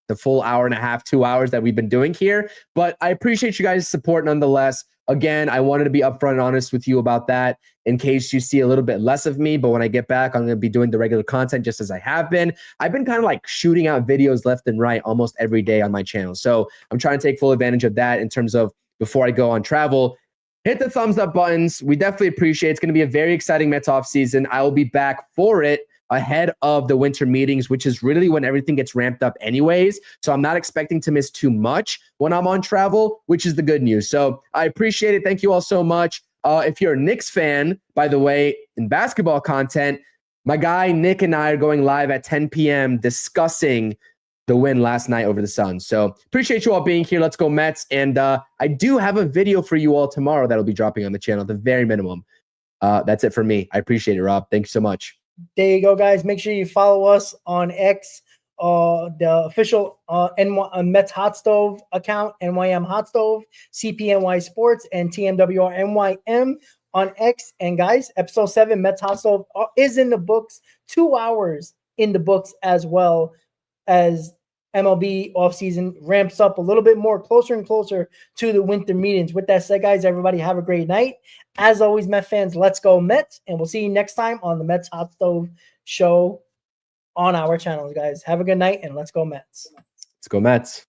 the full hour and a half, 2 hours that we've been doing here. But I appreciate you guys' support nonetheless. Again, I wanted to be upfront and honest with you about that in case you see a little bit less of me. But when I get back, I'm going to be doing the regular content just as I have been. I've been kind of like shooting out videos left and right almost every day on my channel. So I'm trying to take full advantage of that in terms of before I go on travel. Hit the thumbs up buttons. We definitely appreciate it. It's going to be a very exciting Mets offseason. I will be back for it ahead of the winter meetings, which is really when everything gets ramped up anyways. So I'm not expecting to miss too much when I'm on travel, which is the good news. So I appreciate it. Thank you all so much. If you're a Knicks fan, by the way, in basketball content, my guy Nick and I are going live at 10 p.m. discussing the win last night over the Suns. So appreciate you all being here. Let's go Mets. And I do have a video for you all tomorrow that'll be dropping on the channel at the very minimum. That's it for me. I appreciate it, Rob. Thank you so much. There you go, guys. Make sure you follow us on X, the official Mets Hot Stove account, NYM Hot Stove, CPNY Sports, and TMWRNYM on X. And guys, episode 7, Mets Hot Stove is in the books. 2 hours in the books, as well as MLB offseason ramps up a little bit more, closer and closer to the winter meetings. With that said, guys, everybody have a great night. As always, Mets fans, let's go Mets, and we'll see you next time on the Mets Hot Stove show on our channels, guys. Have a good night, and let's go Mets. Let's go Mets.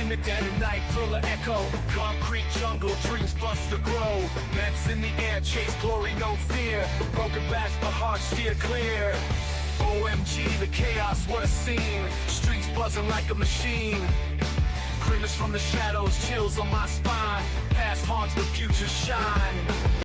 In the dead of night, full of echo, concrete jungle, dreams bust to grow. Mets in the air, chase glory, no fear. Broken bats, but hearts steer clear. OMG, the chaos, what a scene. Streets buzzing like a machine. Critters from the shadows, chills on my spine. Past haunts, the future shine.